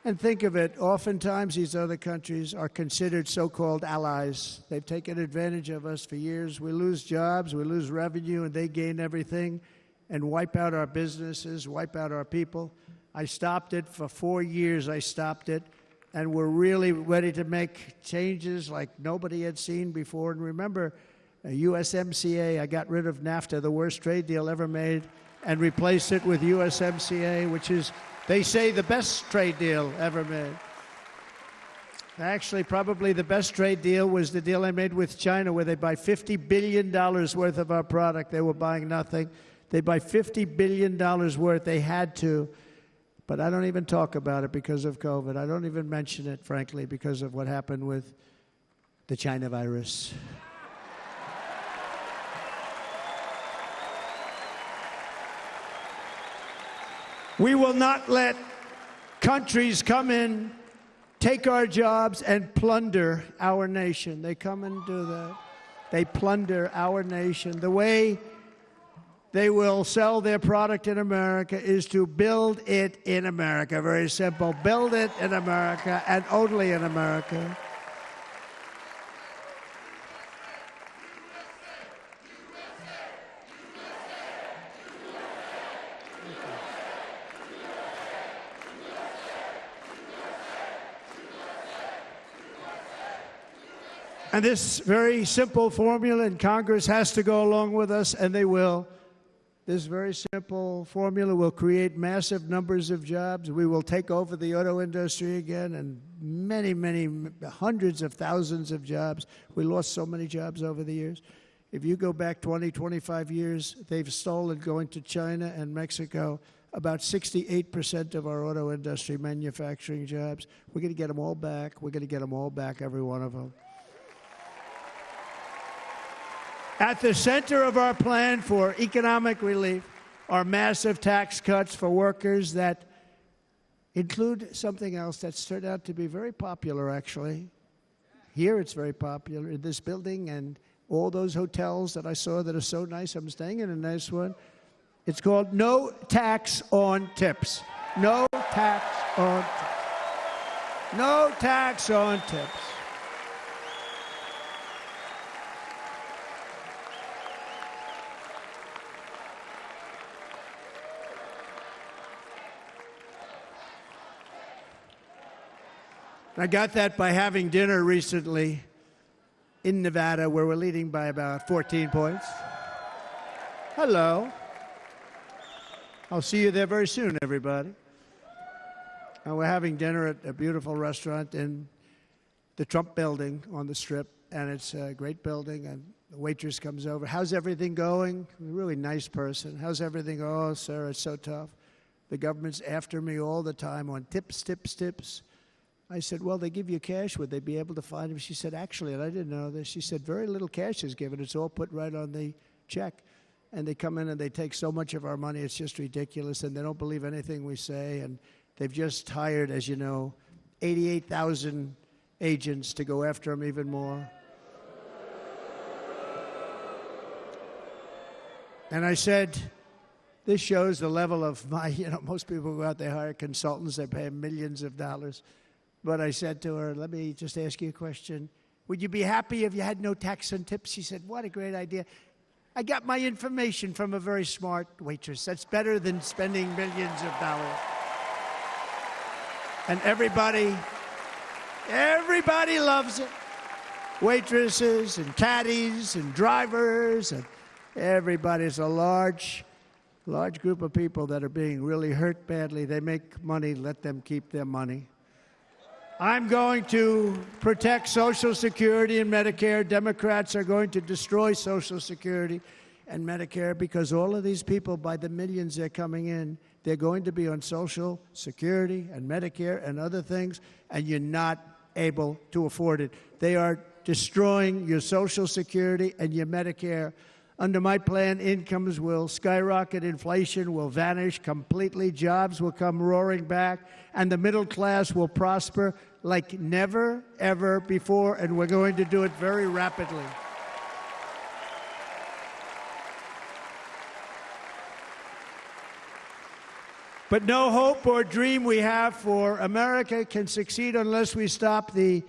And think of it, oftentimes these other countries are considered so-called allies. They've taken advantage of us for years. We lose jobs, we lose revenue, and they gain everything and wipe out our businesses, wipe out our people. I stopped it for 4 years. I stopped it, and we're really ready to make changes like nobody had seen before. And remember, USMCA, I got rid of NAFTA, the worst trade deal ever made, and replaced it with USMCA, which is, they say, the best trade deal ever made. Actually, probably the best trade deal was the deal I made with China, where they buy $50 billion worth of our product. They were buying nothing. They buy $50 billion worth. They had to. But I don't even talk about it because of COVID. I don't even mention it, frankly, because of what happened with the China virus. We will not let countries come in, take our jobs, and plunder our nation. They come and do that. They plunder our nation. The way they will sell their product in America is to build it in America. Very simple. Build it in America and only in America. And this very simple formula, and Congress has to go along with us, and they will. This very simple formula will create massive numbers of jobs. We will take over the auto industry again, and many, many, hundreds of thousands of jobs. We lost so many jobs over the years. If you go back 20, 25 years, they've stolen, going to China and Mexico, about 68% of our auto industry manufacturing jobs. We're going to get them all back. We're going to get them all back, every one of them. At the center of our plan for economic relief are massive tax cuts for workers that include something else that's turned out to be very popular, actually. Here it's very popular, in this building and all those hotels that I saw that are so nice. I'm staying in a nice one. It's called no tax on tips. No tax on tips. No tax on tips. I got that by having dinner recently in Nevada, where we're leading by about 14 points. Hello. I'll see you there very soon, everybody. And we're having dinner at a beautiful restaurant in the Trump building on the Strip, and it's a great building, and the waitress comes over. How's everything going? A really nice person. How's everything? Oh, sir, it's so tough. The government's after me all the time on tips, tips, tips. I said, well, they give you cash. Would they be able to find him? She said, actually, and I didn't know this, she said, very little cash is given. It's all put right on the check. And they come in and they take so much of our money, it's just ridiculous, and they don't believe anything we say. And they've just hired, as you know, 88,000 agents to go after them even more. And I said, this shows the level of my, most people go out, they hire consultants, they pay them millions of dollars. But I said to her, let me just ask you a question. Would you be happy if you had no tax on tips? She said, what a great idea. I got my information from a very smart waitress. That's better than spending millions of dollars. And everybody loves it. Waitresses and caddies and drivers and everybody's a large group of people that are being really hurt badly. They make money, let them keep their money. I'm going to protect Social Security and Medicare. Democrats are going to destroy Social Security and Medicare because all of these people, by the millions they're coming in, they're going to be on Social Security and Medicare and other things, and you're not able to afford it. They are destroying your Social Security and your Medicare. Under my plan, incomes will skyrocket, inflation will vanish completely, jobs will come roaring back, and the middle class will prosper like never, ever before, and we're going to do it very rapidly. But no hope or dream we have for America can succeed unless we stop the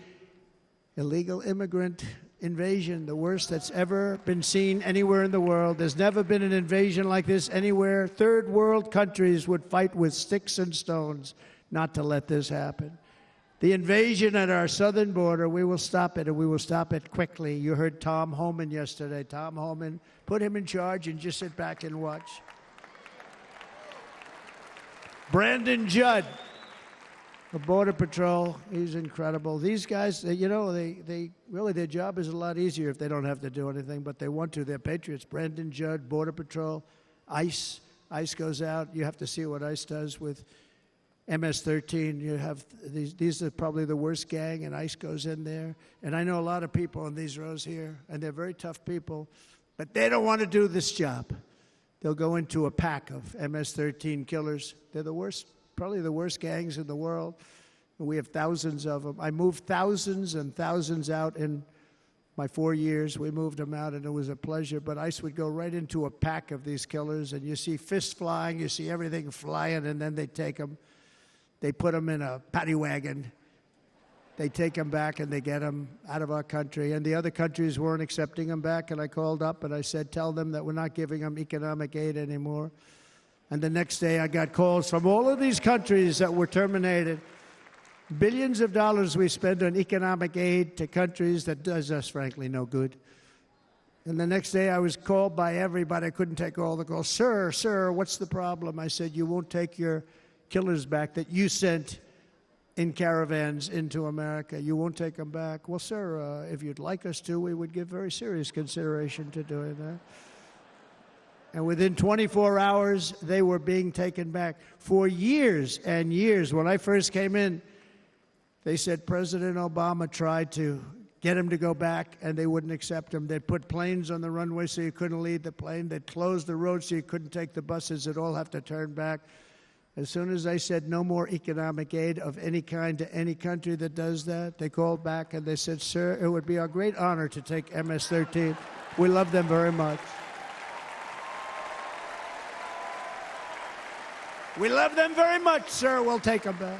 illegal immigrant invasion, the worst that's ever been seen anywhere in the world. There's never been an invasion like this anywhere. Third world countries would fight with sticks and stones not to let this happen. The invasion at our southern border, we will stop it, and we will stop it quickly. You heard Tom Homan yesterday. Tom Homan, put him in charge and just sit back and watch. Brandon Judd, the Border Patrol, he's incredible. These guys, you know, they really, their job is a lot easier if they don't have to do anything, but they want to. They're patriots. Brandon Judd, Border Patrol, ICE. ICE goes out. You have to see what ICE does with MS-13. You have these are probably the worst gang, and ICE goes in there. And I know a lot of people in these rows here, and they're very tough people, but they don't want to do this job. They'll go into a pack of MS-13 killers. They're the worst, probably the worst gangs in the world. We have thousands of them. I moved thousands and thousands out in my 4 years. We moved them out, and it was a pleasure. But ICE would go right into a pack of these killers, and you see fists flying, you see everything flying, and then they take them. They put them in a paddy wagon. They take them back, and they get them out of our country. And the other countries weren't accepting them back, and I called up, and I said, tell them that we're not giving them economic aid anymore. And the next day, I got calls from all of these countries that were terminated. Billions of dollars we spend on economic aid to countries that does us, frankly, no good. And the next day, I was called by everybody. I couldn't take all the calls. Sir, what's the problem? I said, you won't take your killers back that you sent in caravans into America. You won't take them back. Well, sir, if you'd like us to, we would give very serious consideration to doing that. And within 24 hours, they were being taken back. For years and years, when I first came in, they said President Obama tried to get him to go back, and they wouldn't accept him. They'd put planes on the runway so you couldn't leave the plane. They'd close the road so you couldn't take the buses. They'd all have to turn back. As soon as I said no more economic aid of any kind to any country that does that, they called back and they said, sir, it would be our great honor to take MS-13. We love them very much. We love them very much, sir. We'll take them back.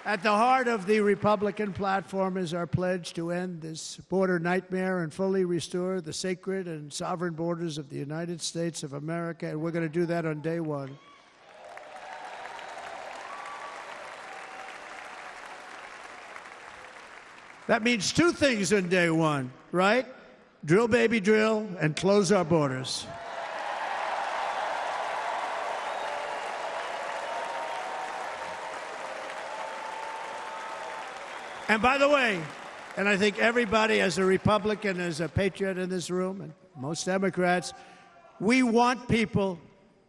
At the heart of the Republican platform is our pledge to end this border nightmare and fully restore the sacred and sovereign borders of the United States of America, and we're going to do that on day one. That means two things on day one, right? Drill, baby, drill, and close our borders. And by the way, and I think everybody as a Republican, as a patriot in this room, and most Democrats, we want people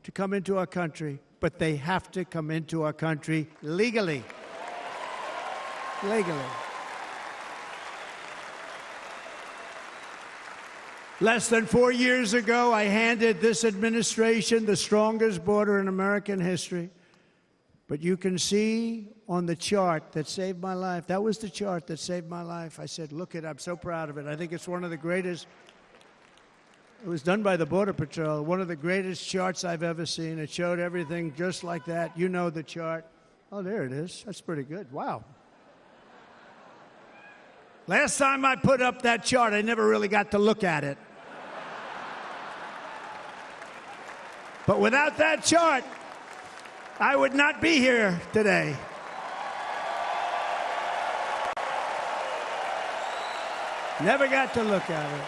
to come into our country, but they have to come into our country legally. Legally. Less than 4 years ago, I handed this administration the strongest border in American history. But you can see on the chart that saved my life, that was the chart that saved my life. I said, look it, I'm so proud of it. I think it's one of the greatest, it was done by the Border Patrol, one of the greatest charts I've ever seen. It showed everything just like that. You know the chart. Oh, there it is. That's pretty good. Wow. Last time I put up that chart, I never really got to look at it. But without that chart, I would not be here today. Never got to look at it.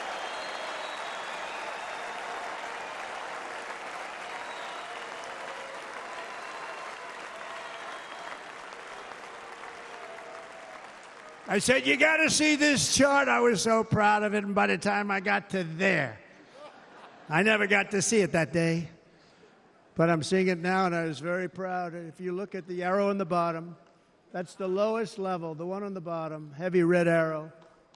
I said, you got to see this chart. I was so proud of it, and by the time I got to there, I never got to see it that day. But I'm seeing it now, and I was very proud. If you look at the arrow on the bottom, that's the lowest level, the one on the bottom, heavy red arrow.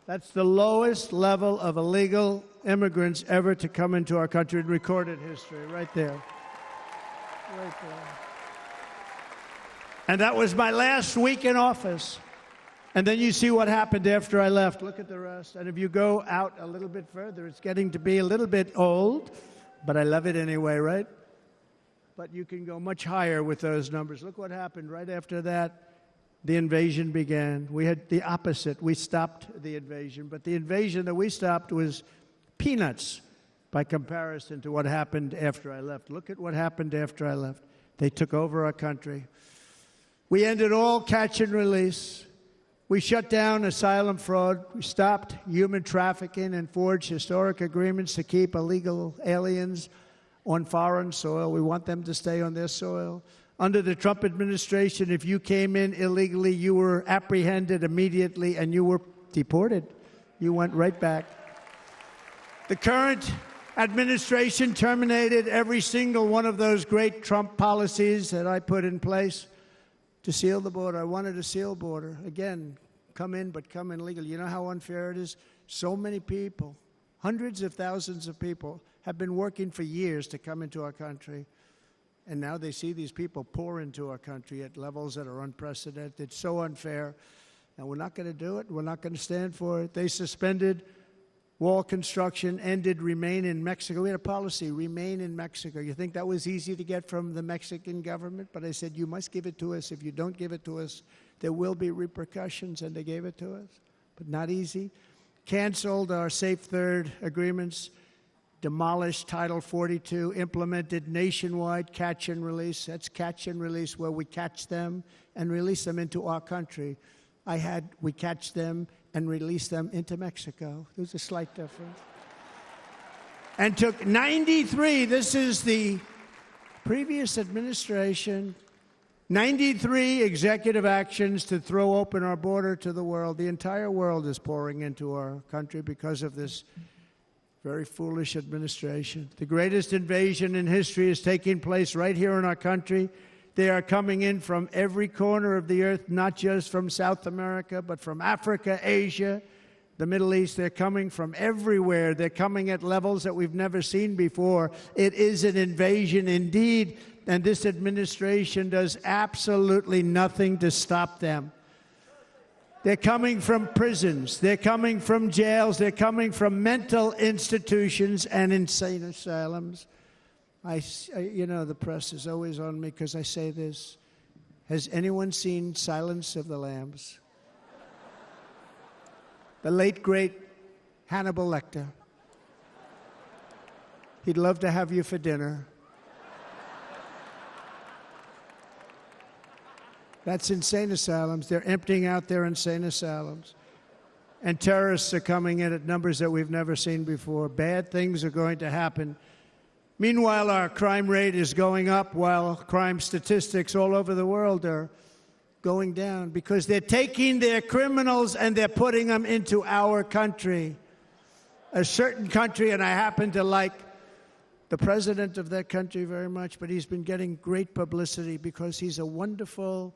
That's the lowest level of illegal immigrants ever to come into our country in recorded history, right there. Right there. And that was my last week in office. And then you see what happened after I left. Look at the rest. And if you go out a little bit further, it's getting to be a little bit old, but I love it anyway, right? but you can go much higher with those numbers. Look what happened right after that. The invasion began. We had the opposite. We stopped the invasion, but the invasion that we stopped was peanuts by comparison to what happened after I left. Look at what happened after I left. They took over our country. We ended all catch and release. We shut down asylum fraud. We stopped human trafficking and forged historic agreements to keep illegal aliens on foreign soil. We want them to stay on their soil. Under the Trump administration, if you came in illegally, you were apprehended immediately and you were deported. You went right back. The current administration terminated every single one of those great Trump policies that I put in place to seal the border. I wanted a sealed border. Again, come in, but come in legally. You know how unfair it is? So many people, hundreds of thousands of people, have been working for years to come into our country. And now they see these people pour into our country at levels that are unprecedented. It's so unfair. And we're not going to do it. We're not going to stand for it. They suspended wall construction, ended remain in Mexico. We had a policy, remain in Mexico. You think that was easy to get from the Mexican government? But I said, you must give it to us. If you don't give it to us, there will be repercussions. And they gave it to us. But not easy. Canceled our Safe Third agreements. Demolished Title 42, implemented nationwide catch and release. That's catch and release, where we catch them and release them into our country. We catch them and release them into Mexico. There's a slight difference. And took 93, this is the previous administration, 93 executive actions to throw open our border to the world. The entire world is pouring into our country because of this very foolish administration. The greatest invasion in history is taking place right here in our country. They are coming in from every corner of the earth, not just from South America, but from Africa, Asia, the Middle East. They're coming from everywhere. They're coming at levels that we've never seen before. It is an invasion indeed, and this administration does absolutely nothing to stop them. They're coming from prisons. They're coming from jails. They're coming from mental institutions and insane asylums. You know, the press is always on me because I say this. Has anyone seen Silence of the Lambs? The late, great Hannibal Lecter. He'd love to have you for dinner. That's insane asylums. They're emptying out their insane asylums. And terrorists are coming in at numbers that we've never seen before. Bad things are going to happen. Meanwhile, our crime rate is going up, while crime statistics all over the world are going down, because they're taking their criminals and they're putting them into our country. A certain country, and I happen to like the president of that country very much, but he's been getting great publicity because he's a wonderful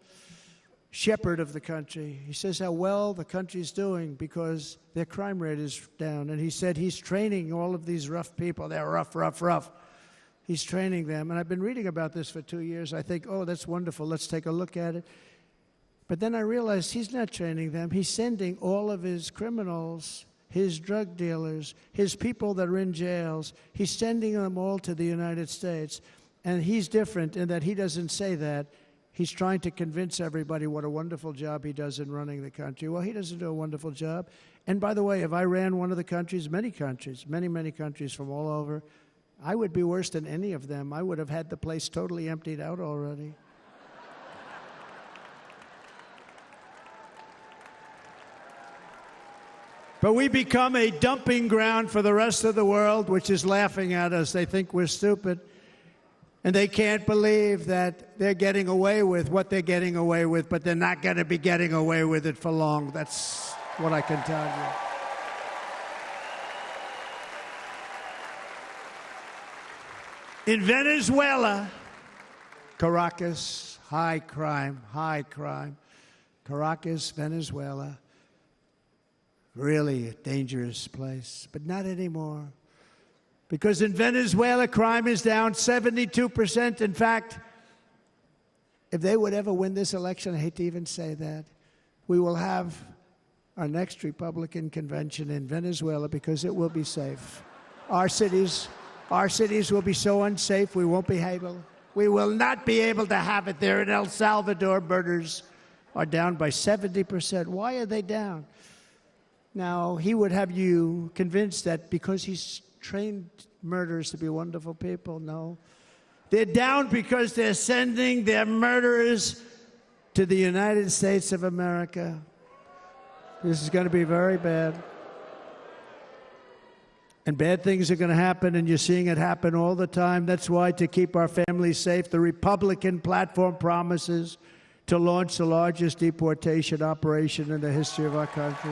shepherd of the country. He says how well the country's doing because their crime rate is down. And he said he's training all of these rough people. They're rough. He's training them. And I've been reading about this for 2 years. I think, oh, that's wonderful. Let's take a look at it. But then I realized he's not training them. He's sending all of his criminals, his drug dealers, his people that are in jails, he's sending them all to the United States. And he's different in that he doesn't say that. He's trying to convince everybody what a wonderful job he does in running the country. Well, he doesn't do a wonderful job. And by the way, if I ran one of the countries, many countries from all over, I would be worse than any of them. I would have had the place totally emptied out already. But we become a dumping ground for the rest of the world, which is laughing at us. They think we're stupid. And they can't believe that they're getting away with what they're getting away with, but they're not going to be getting away with it for long. That's what I can tell you. In Venezuela, Caracas, high crime. Caracas, Venezuela. Really a dangerous place, but not anymore. Because in Venezuela, crime is down 72%. In fact, if they would ever win this election, I hate to even say that, we will have our next Republican convention in Venezuela because it will be safe. Our cities will be so unsafe, we won't be able We will not be able to have it there. In El Salvador, murders are down by 70%. Why are they down? Now, he would have you convinced that because he's trained murderers to be wonderful people. No. They're down because they're sending their murderers to the United States of America. This is going to be very bad. And bad things are going to happen, and you're seeing it happen all the time. That's why, to keep our families safe, the Republican platform promises to launch the largest deportation operation in the history of our country.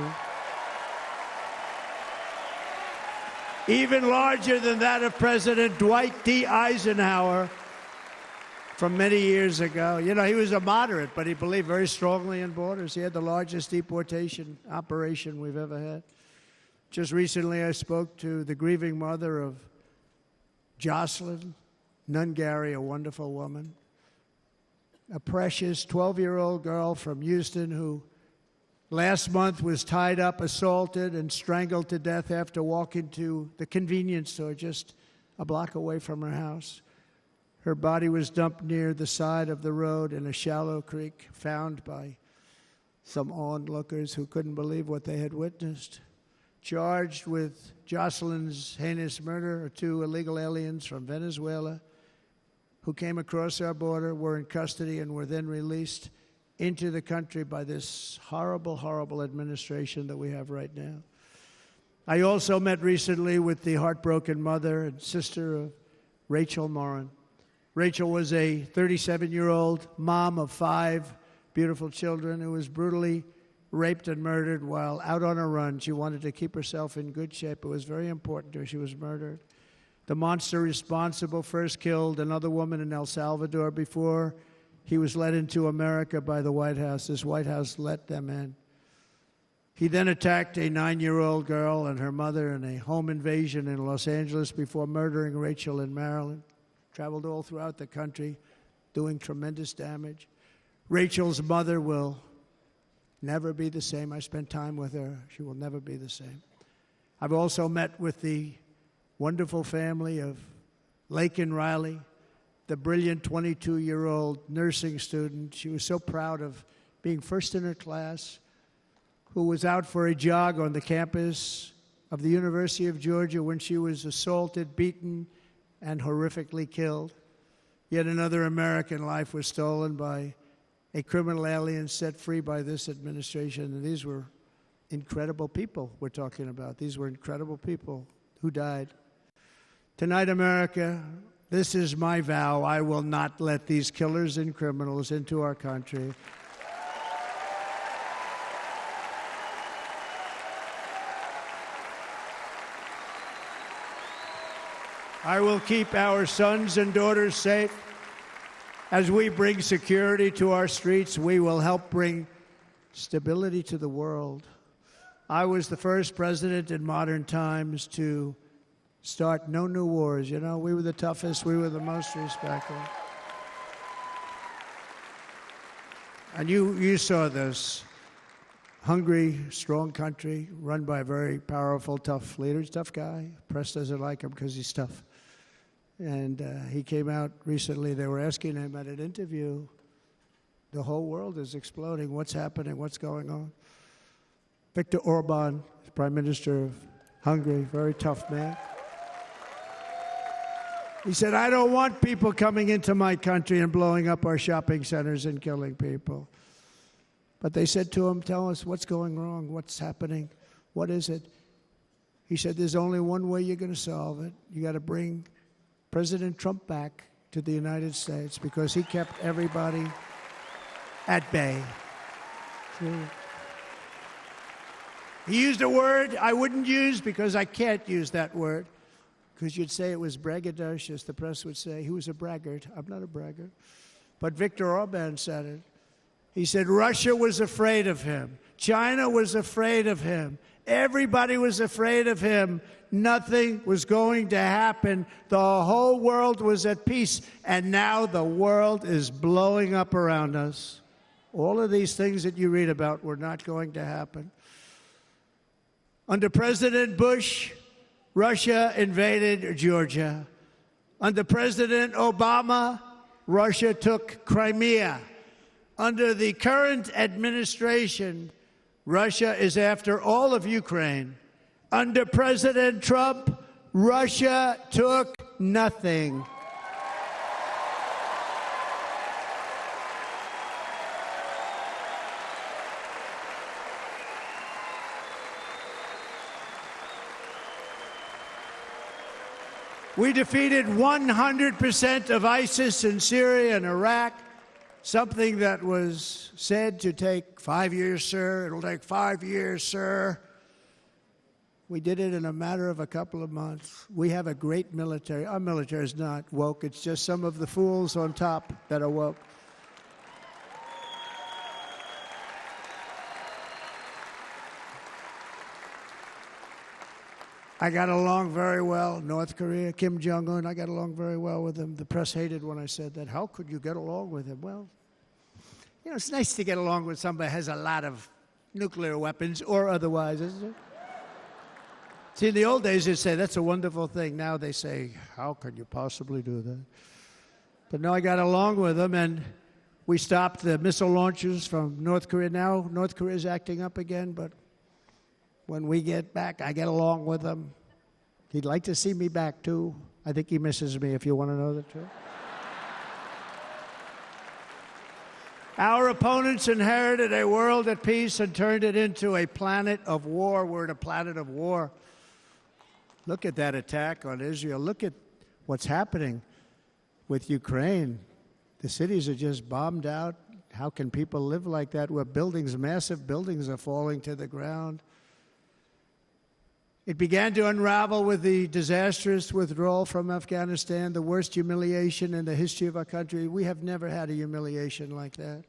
Even larger than that of President Dwight D. Eisenhower from many years ago. You know, he was a moderate, but he believed very strongly in borders. He had the largest deportation operation we've ever had. Just recently, I spoke to the grieving mother of Jocelyn Nungary, a wonderful woman, a precious 12-year-old girl from Houston who last month was tied up, assaulted, and strangled to death after walking to the convenience store just a block away from her house. Her body was dumped near the side of the road in a shallow creek, found by some onlookers who couldn't believe what they had witnessed. Charged with Jocelyn's heinous murder are 2 illegal aliens from Venezuela who came across our border, were in custody, and were then released into the country by this horrible, horrible administration that we have right now. I also met recently with the heartbroken mother and sister of Rachel Morin. Rachel was a 37-year-old mom of 5 beautiful children who was brutally raped and murdered while out on a run. She wanted to keep herself in good shape. It was very important to her. She was murdered. The monster responsible first killed another woman in El Salvador before he was led into America by the White House. This White House let them in. He then attacked a 9-year-old girl and her mother in a home invasion in Los Angeles before murdering Rachel in Maryland. Traveled all throughout the country, doing tremendous damage. Rachel's mother will never be the same. I spent time with her. She will never be the same. I've also met with the wonderful family of Laken Riley, the brilliant 22-year-old nursing student. She was so proud of being first in her class, who was out for a jog on the campus of the University of Georgia when she was assaulted, beaten, and horrifically killed. Yet another American life was stolen by a criminal alien set free by this administration. And these were incredible people we're talking about. These were incredible people who died. Tonight, America, this is my vow. I will not let these killers and criminals into our country. I will keep our sons and daughters safe. As we bring security to our streets, we will help bring stability to the world. I was the first president in modern times to start no new wars. You know, we were the toughest, we were the most respected. And you saw this. Hungry, strong country, run by a very powerful, tough leader. He's a tough guy. Press doesn't like him because he's tough. And he came out recently. They were asking him at an interview, the whole world is exploding. What's happening? What's going on? Viktor Orban, Prime Minister of Hungary, very tough man. He said, I don't want people coming into my country and blowing up our shopping centers and killing people. But they said to him, tell us what's going wrong, what's happening, what is it? He said, there's only one way you're going to solve it. You got to bring President Trump back to the United States because he kept everybody at bay. He used a word I wouldn't use because I can't use that word, because you'd say it was braggadocious. The press would say he was a braggart. I'm not a braggart. But Viktor Orban said it. He said Russia was afraid of him. China was afraid of him. Everybody was afraid of him. Nothing was going to happen. The whole world was at peace. And now the world is blowing up around us. All of these things that you read about were not going to happen. Under President Bush, Russia invaded Georgia. Under President Obama, Russia took Crimea. Under the current administration, Russia is after all of Ukraine. Under President Trump, Russia took nothing. We defeated 100% of ISIS in Syria and Iraq, something that was said to take 5 years, sir. It'll take 5 years, sir. We did it in a matter of a couple of months. We have a great military. Our military is not woke. It's just some of the fools on top that are woke. I got along very well. North Korea, Kim Jong-un, I got along very well with him. The press hated when I said that. How could you get along with him? Well, you know, it's nice to get along with somebody who has a lot of nuclear weapons or otherwise, isn't it? See, in the old days, they'd say, that's a wonderful thing. Now they say, how can you possibly do that? But no, I got along with him, and we stopped the missile launches from North Korea. Now North Korea is acting up again, but when we get back, I get along with him. He'd like to see me back, too. I think he misses me, if you want to know the truth. Our opponents inherited a world at peace and turned it into a planet of war. We're in a planet of war. Look at that attack on Israel. Look at what's happening with Ukraine. The cities are just bombed out. How can people live like that where buildings, massive buildings, are falling to the ground? It began to unravel with the disastrous withdrawal from Afghanistan, the worst humiliation in the history of our country. We have never had a humiliation like that.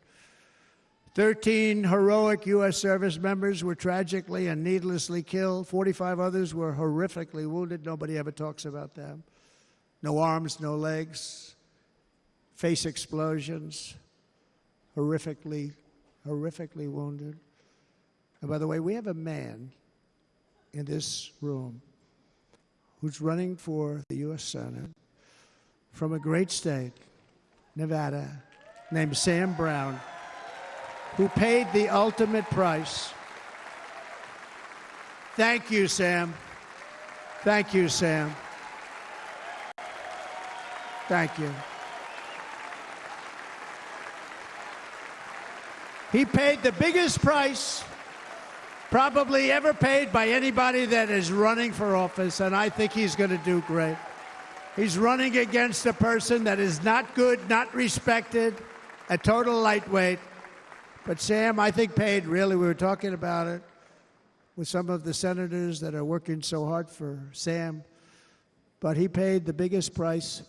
13 heroic U.S. service members were tragically and needlessly killed. 45 others were horrifically wounded. Nobody ever talks about them. No arms, no legs, face explosions, horrifically wounded. And by the way, we have a man in this room who's running for the U.S. Senate from a great state, Nevada, named Sam Brown, who paid the ultimate price. Thank you, Sam. Thank you, Sam. Thank you. He paid the biggest price probably ever paid by anybody that is running for office, and I think he's going to do great. He's running against a person that is not good, not respected, a total lightweight. But Sam, I think, paid, really, we were talking about it with some of the senators that are working so hard for Sam, but he paid the biggest price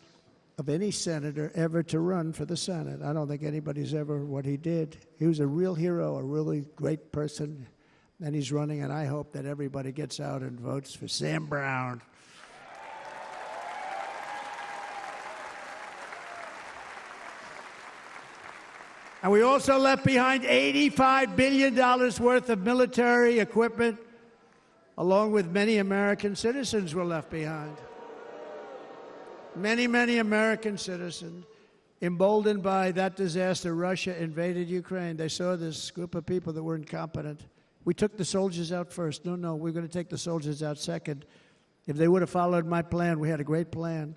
of any senator ever to run for the Senate. I don't think anybody's ever what he did. He was a real hero, a really great person. And he's running, and I hope that everybody gets out and votes for Sam Brown. And we also left behind $85 billion worth of military equipment, along with many American citizens were left behind. Many, many American citizens, emboldened by that disaster, Russia invaded Ukraine. They saw this group of people that were incompetent. We took the soldiers out first. No, we're going to take the soldiers out second. If they would have followed my plan, we had a great plan.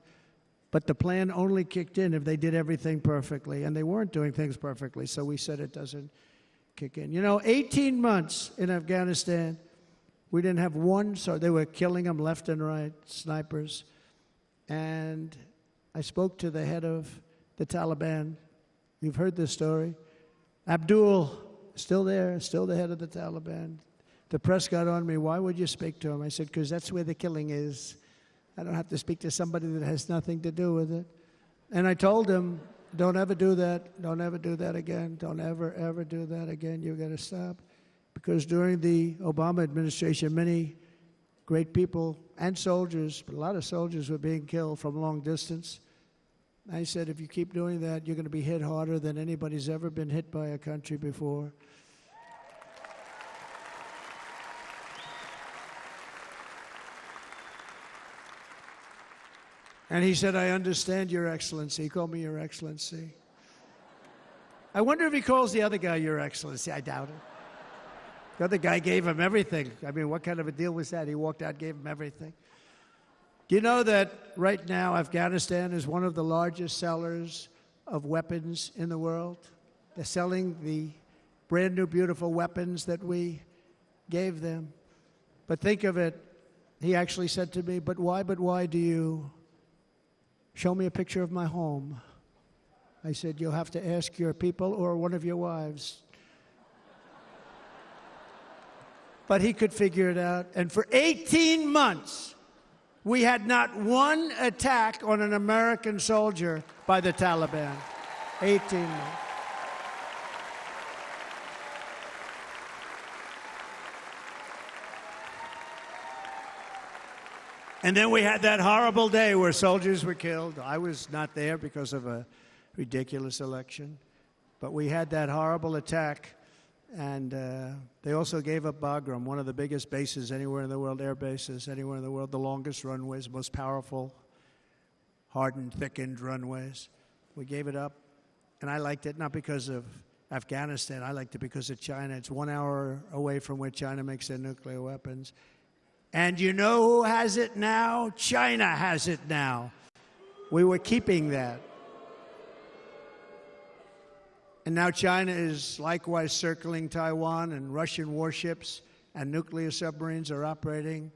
But the plan only kicked in if they did everything perfectly. And they weren't doing things perfectly, so we said it doesn't kick in. You know, 18 months in Afghanistan, we didn't have one, so they were killing them left and right, snipers. And I spoke to the head of the Taliban. You've heard this story. Abdul, still there, still the head of the Taliban. The press got on me, why would you speak to him? I said, because that's where the killing is. I don't have to speak to somebody that has nothing to do with it. And I told him, don't ever do that. Don't ever do that again. Don't ever do that again. You've got to stop. Because during the Obama administration, many great people and soldiers, but a lot of soldiers were being killed from long distance. I said, if you keep doing that, you're going to be hit harder than anybody's ever been hit by a country before. And he said, I understand, Your Excellency. He called me Your Excellency. I wonder if he calls the other guy Your Excellency. I doubt it. The other guy gave him everything. I mean, what kind of a deal was that? He walked out, gave him everything. Do you know that right now Afghanistan is one of the largest sellers of weapons in the world? They're selling the brand new, beautiful weapons that we gave them. But think of it, he actually said to me, but why do you show me a picture of my home? I said, you'll have to ask your people or one of your wives. But he could figure it out. And for 18 months, we had not one attack on an American soldier by the Taliban. 18 months. And then we had that horrible day where soldiers were killed. I was not there because of a ridiculous election. But we had that horrible attack. And they also gave up Bagram, one of the biggest bases anywhere in the world, air bases anywhere in the world, the longest runways, most powerful, hardened, thickened runways. We gave it up. And I liked it not because of Afghanistan. I liked it because of China. It's 1 hour away from where China makes their nuclear weapons. And you know who has it now? China has it now. We were keeping that. And now China is likewise circling Taiwan, and Russian warships and nuclear submarines are operating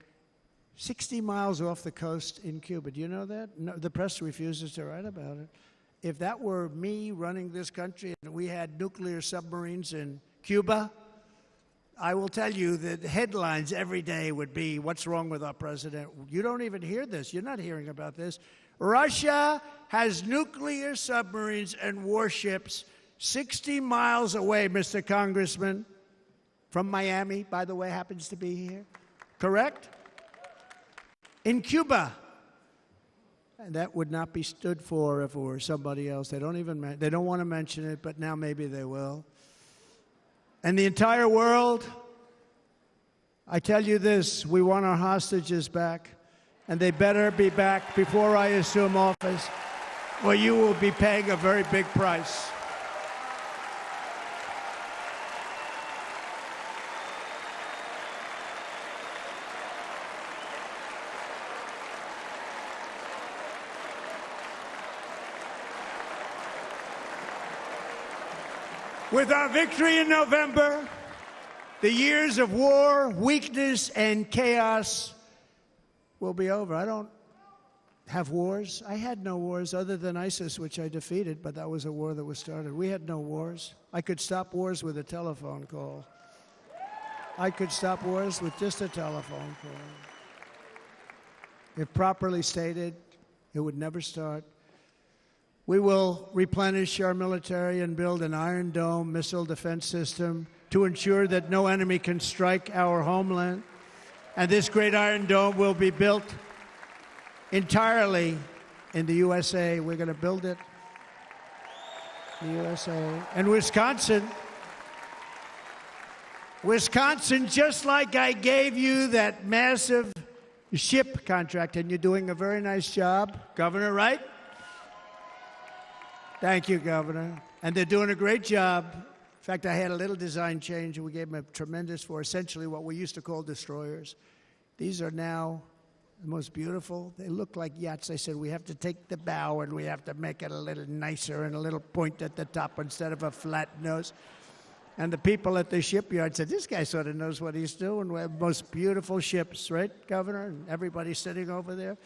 60 miles off the coast in Cuba. Do you know that? No, the press refuses to write about it. If that were me running this country and we had nuclear submarines in Cuba, I will tell you that headlines every day would be, what's wrong with our president? You don't even hear this. You're not hearing about this. Russia has nuclear submarines and warships 60 miles away, Mr. Congressman, from Miami, by the way, happens to be here. Correct? In Cuba. And that would not be stood for if it were somebody else. They don't want to mention it, but now maybe they will. And the entire world, I tell you this, we want our hostages back, and they better be back before I assume office, or you will be paying a very big price. With our victory in November, the years of war, weakness, and chaos will be over. I don't have wars. I had no wars other than ISIS, which I defeated, but that was a war that was started. We had no wars. I could stop wars with a telephone call. I could stop wars with just a telephone call. If properly stated, it would never start. We will replenish our military and build an Iron Dome missile defense system to ensure that no enemy can strike our homeland. And this great Iron Dome will be built entirely in the USA. We're going to build it in the USA. And Wisconsin, just like I gave you that massive ship contract, and you're doing a very nice job, Governor, right? Thank you, Governor. And they're doing a great job. In fact, I had a little design change, and we gave them a tremendous for essentially what we used to call destroyers. These are now the most beautiful. They look like yachts. I said, we have to take the bow, and we have to make it a little nicer and a little point at the top instead of a flat nose. And the people at the shipyard said, this guy sort of knows what he's doing. We have the most beautiful ships, right, Governor? And everybody's sitting over there.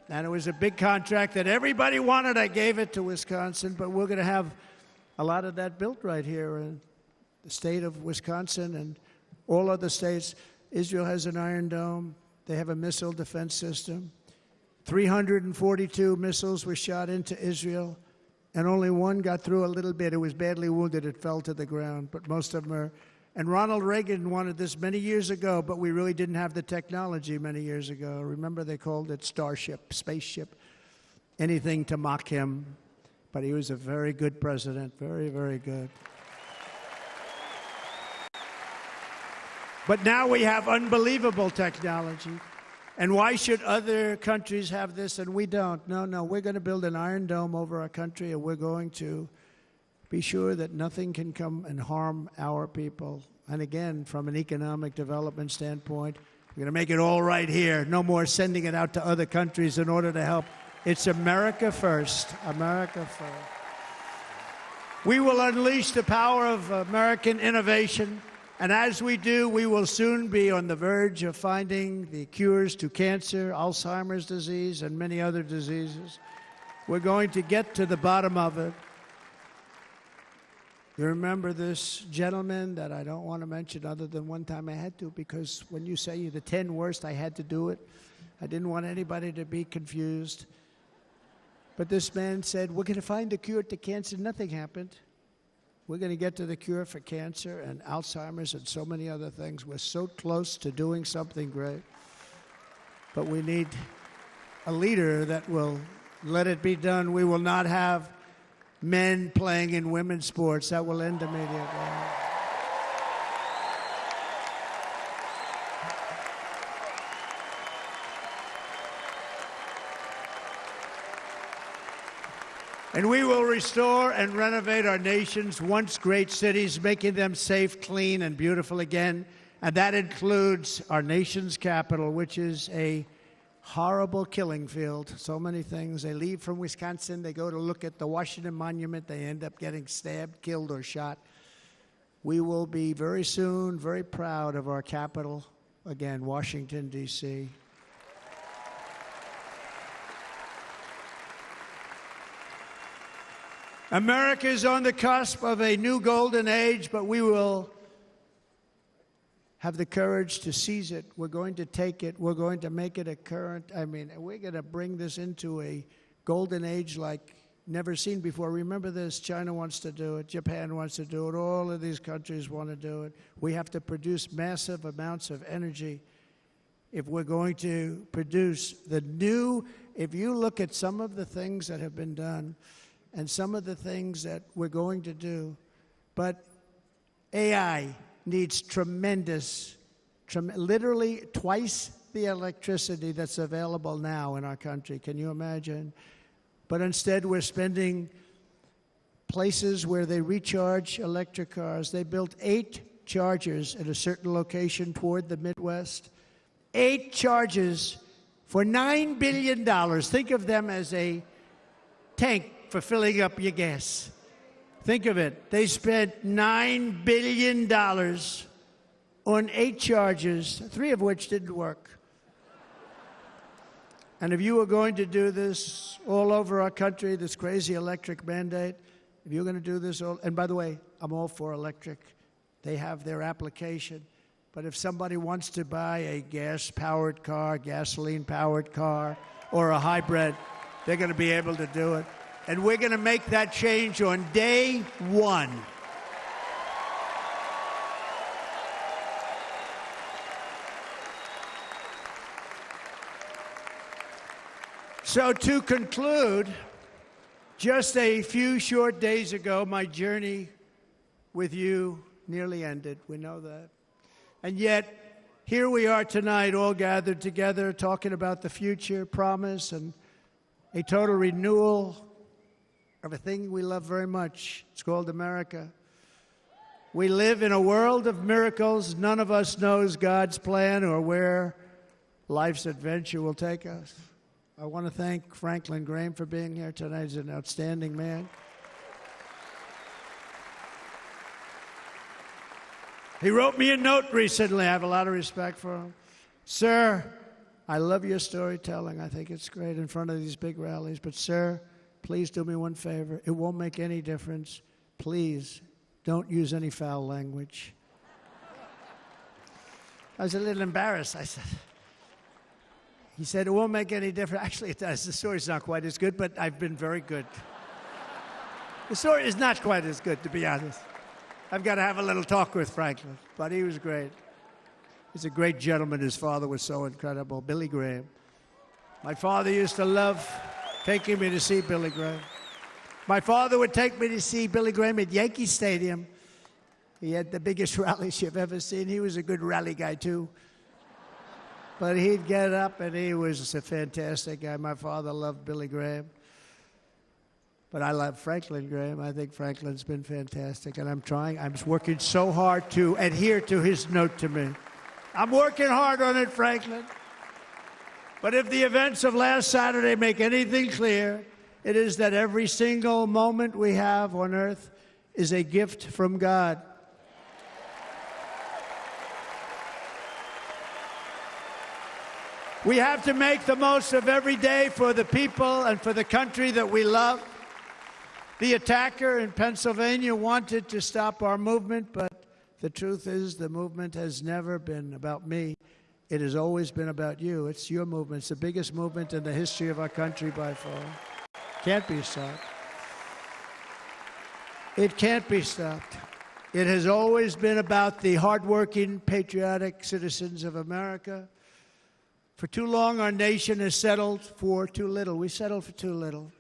And it was a big contract that everybody wanted. I gave it to Wisconsin, but we're going to have a lot of that built right here in the state of Wisconsin and all other states. Israel has an Iron Dome. They have a missile defense system. 342 missiles were shot into Israel, and only one got through a little bit. It was badly wounded. It fell to the ground, but most of them are. And Ronald Reagan wanted this many years ago, but we really didn't have the technology many years ago. Remember, they called it Starship, spaceship, anything to mock him. But he was a very good president, very, very good. But now we have unbelievable technology. And why should other countries have this and we don't? No, no, we're going to build an iron dome over our country, and we're going to be sure that nothing can come and harm our people. And again, from an economic development standpoint, we're going to make it all right here. No more sending it out to other countries in order to help. It's America first. America first. We will unleash the power of American innovation. And as we do, we will soon be on the verge of finding the cures to cancer, Alzheimer's disease, and many other diseases. We're going to get to the bottom of it. You remember this gentleman that I don't want to mention other than one time I had to, because when you say the 10 worst, I had to do it. I didn't want anybody to be confused. But this man said, we're going to find a cure to cancer. Nothing happened. We're going to get to the cure for cancer and Alzheimer's and so many other things. We're so close to doing something great. But we need a leader that will let it be done. We will not have men playing in women's sports. That will end immediately. And we will restore and renovate our nation's once great cities, making them safe, clean, and beautiful again. And that includes our nation's capital, which is a horrible killing field. So many things. They leave from Wisconsin, they go to look at the Washington Monument, they end up getting stabbed, killed, or shot. We will be very soon very proud of our capital, again, Washington, D.C. America is on the cusp of a new golden age, but we will have the courage to seize it. We're going to take it. We're going to make it a current. We're going to bring this into a golden age like never seen before. Remember this, China wants to do it. Japan wants to do it. All of these countries want to do it. We have to produce massive amounts of energy if we're going to produce the new. If you look at some of the things that have been done, and some of the things that we're going to do. But AI needs literally twice the electricity that's available now in our country. Can you imagine? But instead, we're spending places where they recharge electric cars. They built 8 chargers at a certain location toward the Midwest. 8 chargers for $9 billion. Think of them as a tank for filling up your gas. Think of it. They spent $9 billion on 8 chargers, 3 of which didn't work. And if you were going to do this all over our country, this crazy electric mandate, if you're going to do this all, and by the way, I'm all for electric. They have their application. But if somebody wants to buy a gas-powered car, gasoline-powered car, or a hybrid, they're going to be able to do it. And we're going to make that change on day 1. So to conclude, just a few short days ago, my journey with you nearly ended. We know that. And yet, here we are tonight, all gathered together, talking about the future, promise, and a total renewal of a thing we love very much. It's called America. We live in a world of miracles. None of us knows God's plan or where life's adventure will take us. I want to thank Franklin Graham for being here tonight. He's an outstanding man. He wrote me a note recently. I have a lot of respect for him. Sir, I love your storytelling. I think it's great in front of these big rallies. But, sir, please do me one favor. It won't make any difference. Please don't use any foul language. I was a little embarrassed. He said, it won't make any difference. Actually, it does. The story's not quite as good, but I've been very good. The story is not quite as good, to be honest. I've got to have a little talk with Franklin, but he was great. He's a great gentleman. His father was so incredible, Billy Graham. My father used to love taking me to see Billy Graham. My father would take me to see Billy Graham at Yankee Stadium. He had the biggest rallies you've ever seen. He was a good rally guy, too. But he'd get up, and he was a fantastic guy. My father loved Billy Graham. But I love Franklin Graham. I think Franklin's been fantastic, and I'm working so hard to adhere to his note to me. I'm working hard on it, Franklin. But if the events of last Saturday make anything clear, it is that every single moment we have on earth is a gift from God. We have to make the most of every day for the people and for the country that we love. The attacker in Pennsylvania wanted to stop our movement, but the truth is the movement has never been about me. It has always been about you. It's your movement. It's the biggest movement in the history of our country by far. Can't be stopped. It can't be stopped. It has always been about the hardworking, patriotic citizens of America. For too long, our nation has settled for too little. We settled for too little.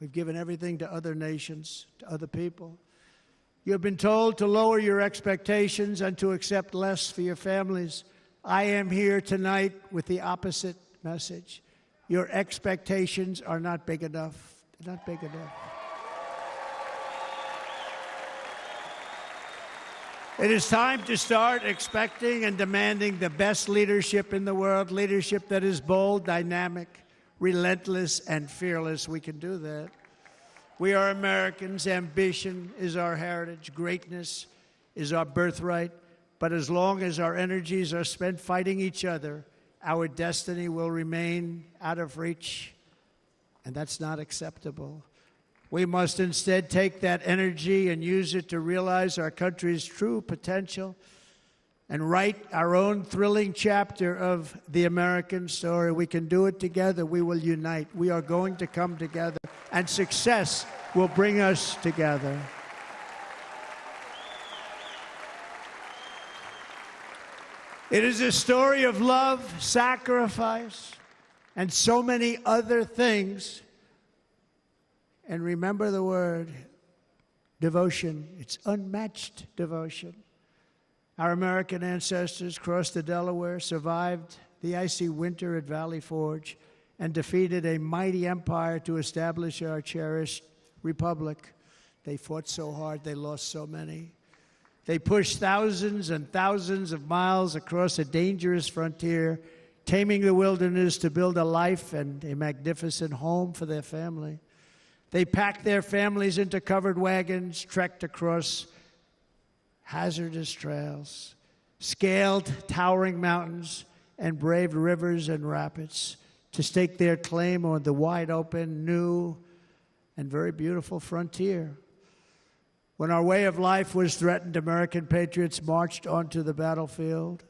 We've given everything to other nations, to other people. You have been told to lower your expectations and to accept less for your families. I am here tonight with the opposite message. Your expectations are not big enough. They're not big enough. It is time to start expecting and demanding the best leadership in the world, leadership that is bold, dynamic, relentless, and fearless. We can do that. We are Americans. Ambition is our heritage. Greatness is our birthright. But as long as our energies are spent fighting each other, our destiny will remain out of reach, and that's not acceptable. We must instead take that energy and use it to realize our country's true potential and write our own thrilling chapter of the American story. We can do it together. We will unite. We are going to come together, and success will bring us together. It is a story of love, sacrifice, and so many other things. And remember the word, devotion. It's unmatched devotion. Our American ancestors crossed the Delaware, survived the icy winter at Valley Forge, and defeated a mighty empire to establish our cherished republic. They fought so hard, they lost so many. They pushed thousands and thousands of miles across a dangerous frontier, taming the wilderness to build a life and a magnificent home for their family. They packed their families into covered wagons, trekked across hazardous trails, scaled towering mountains, and braved rivers and rapids to stake their claim on the wide-open, new, and very beautiful frontier. When our way of life was threatened, American patriots marched onto the battlefield,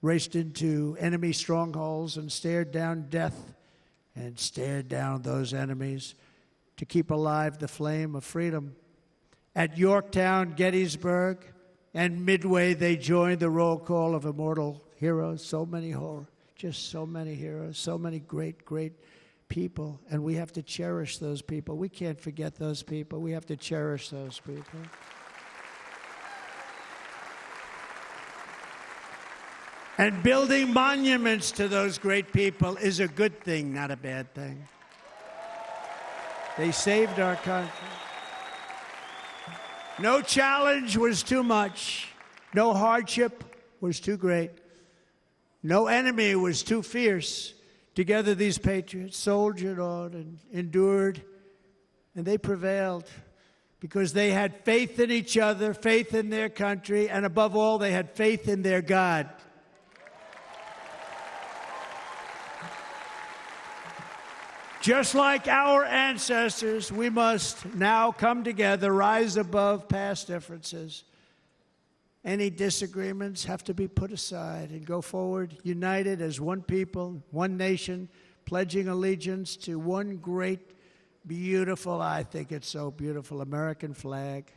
raced into enemy strongholds, and stared down death and stared down those enemies to keep alive the flame of freedom. At Yorktown, Gettysburg, and Midway, they joined the roll call of immortal heroes. So many heroes, so many great, great people. And we have to cherish those people. We can't forget those people. We have to cherish those people. And building monuments to those great people is a good thing, not a bad thing. They saved our country. No challenge was too much. No hardship was too great. No enemy was too fierce. Together, these patriots soldiered on and endured, and they prevailed because they had faith in each other, faith in their country, and above all, they had faith in their God. Just like our ancestors, we must now come together, rise above past differences. Any disagreements have to be put aside and go forward, united as one people, one nation, pledging allegiance to one great, beautiful, I think it's so beautiful, American flag.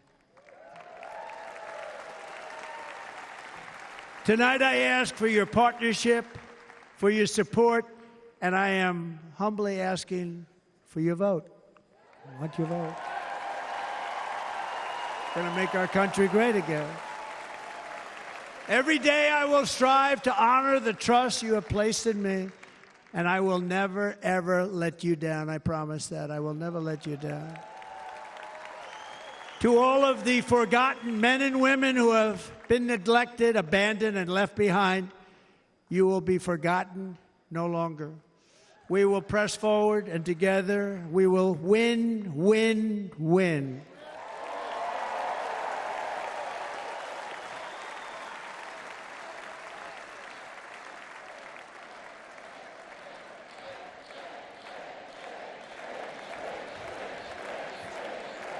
Tonight I ask for your partnership, for your support, and I am humbly asking for your vote. I want your vote. It's going to make our country great again. Every day I will strive to honor the trust you have placed in me, and I will never, ever let you down. I promise that. I will never let you down. To all of the forgotten men and women who have been neglected, abandoned, and left behind, you will be forgotten no longer. We will press forward, and together we will win, win, win.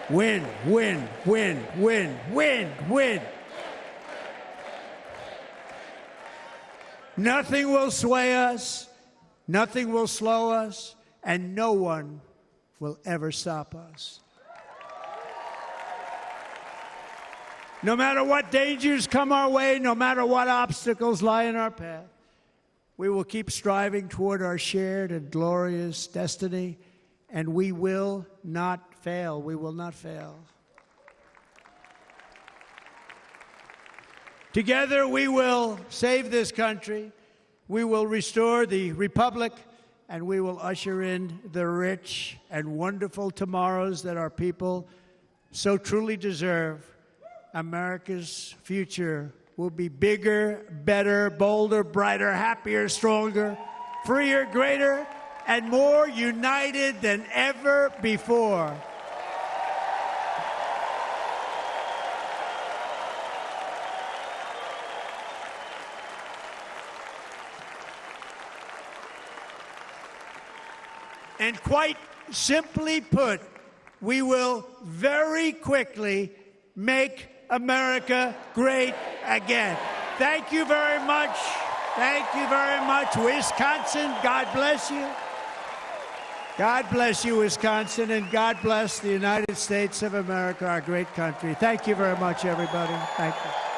Win, win, win, win, win, win. Nothing will sway us, nothing will slow us, and no one will ever stop us. No matter what dangers come our way, no matter what obstacles lie in our path, we will keep striving toward our shared and glorious destiny, and we will not fail. We will not fail. Together we will save this country, we will restore the republic, and we will usher in the rich and wonderful tomorrows that our people so truly deserve. America's future will be bigger, better, bolder, brighter, happier, stronger, freer, greater, and more united than ever before. And quite simply put, we will very quickly make America great again. Thank you very much. Thank you very much, Wisconsin. God bless you. God bless you, Wisconsin, and God bless the United States of America, our great country. Thank you very much, everybody. Thank you.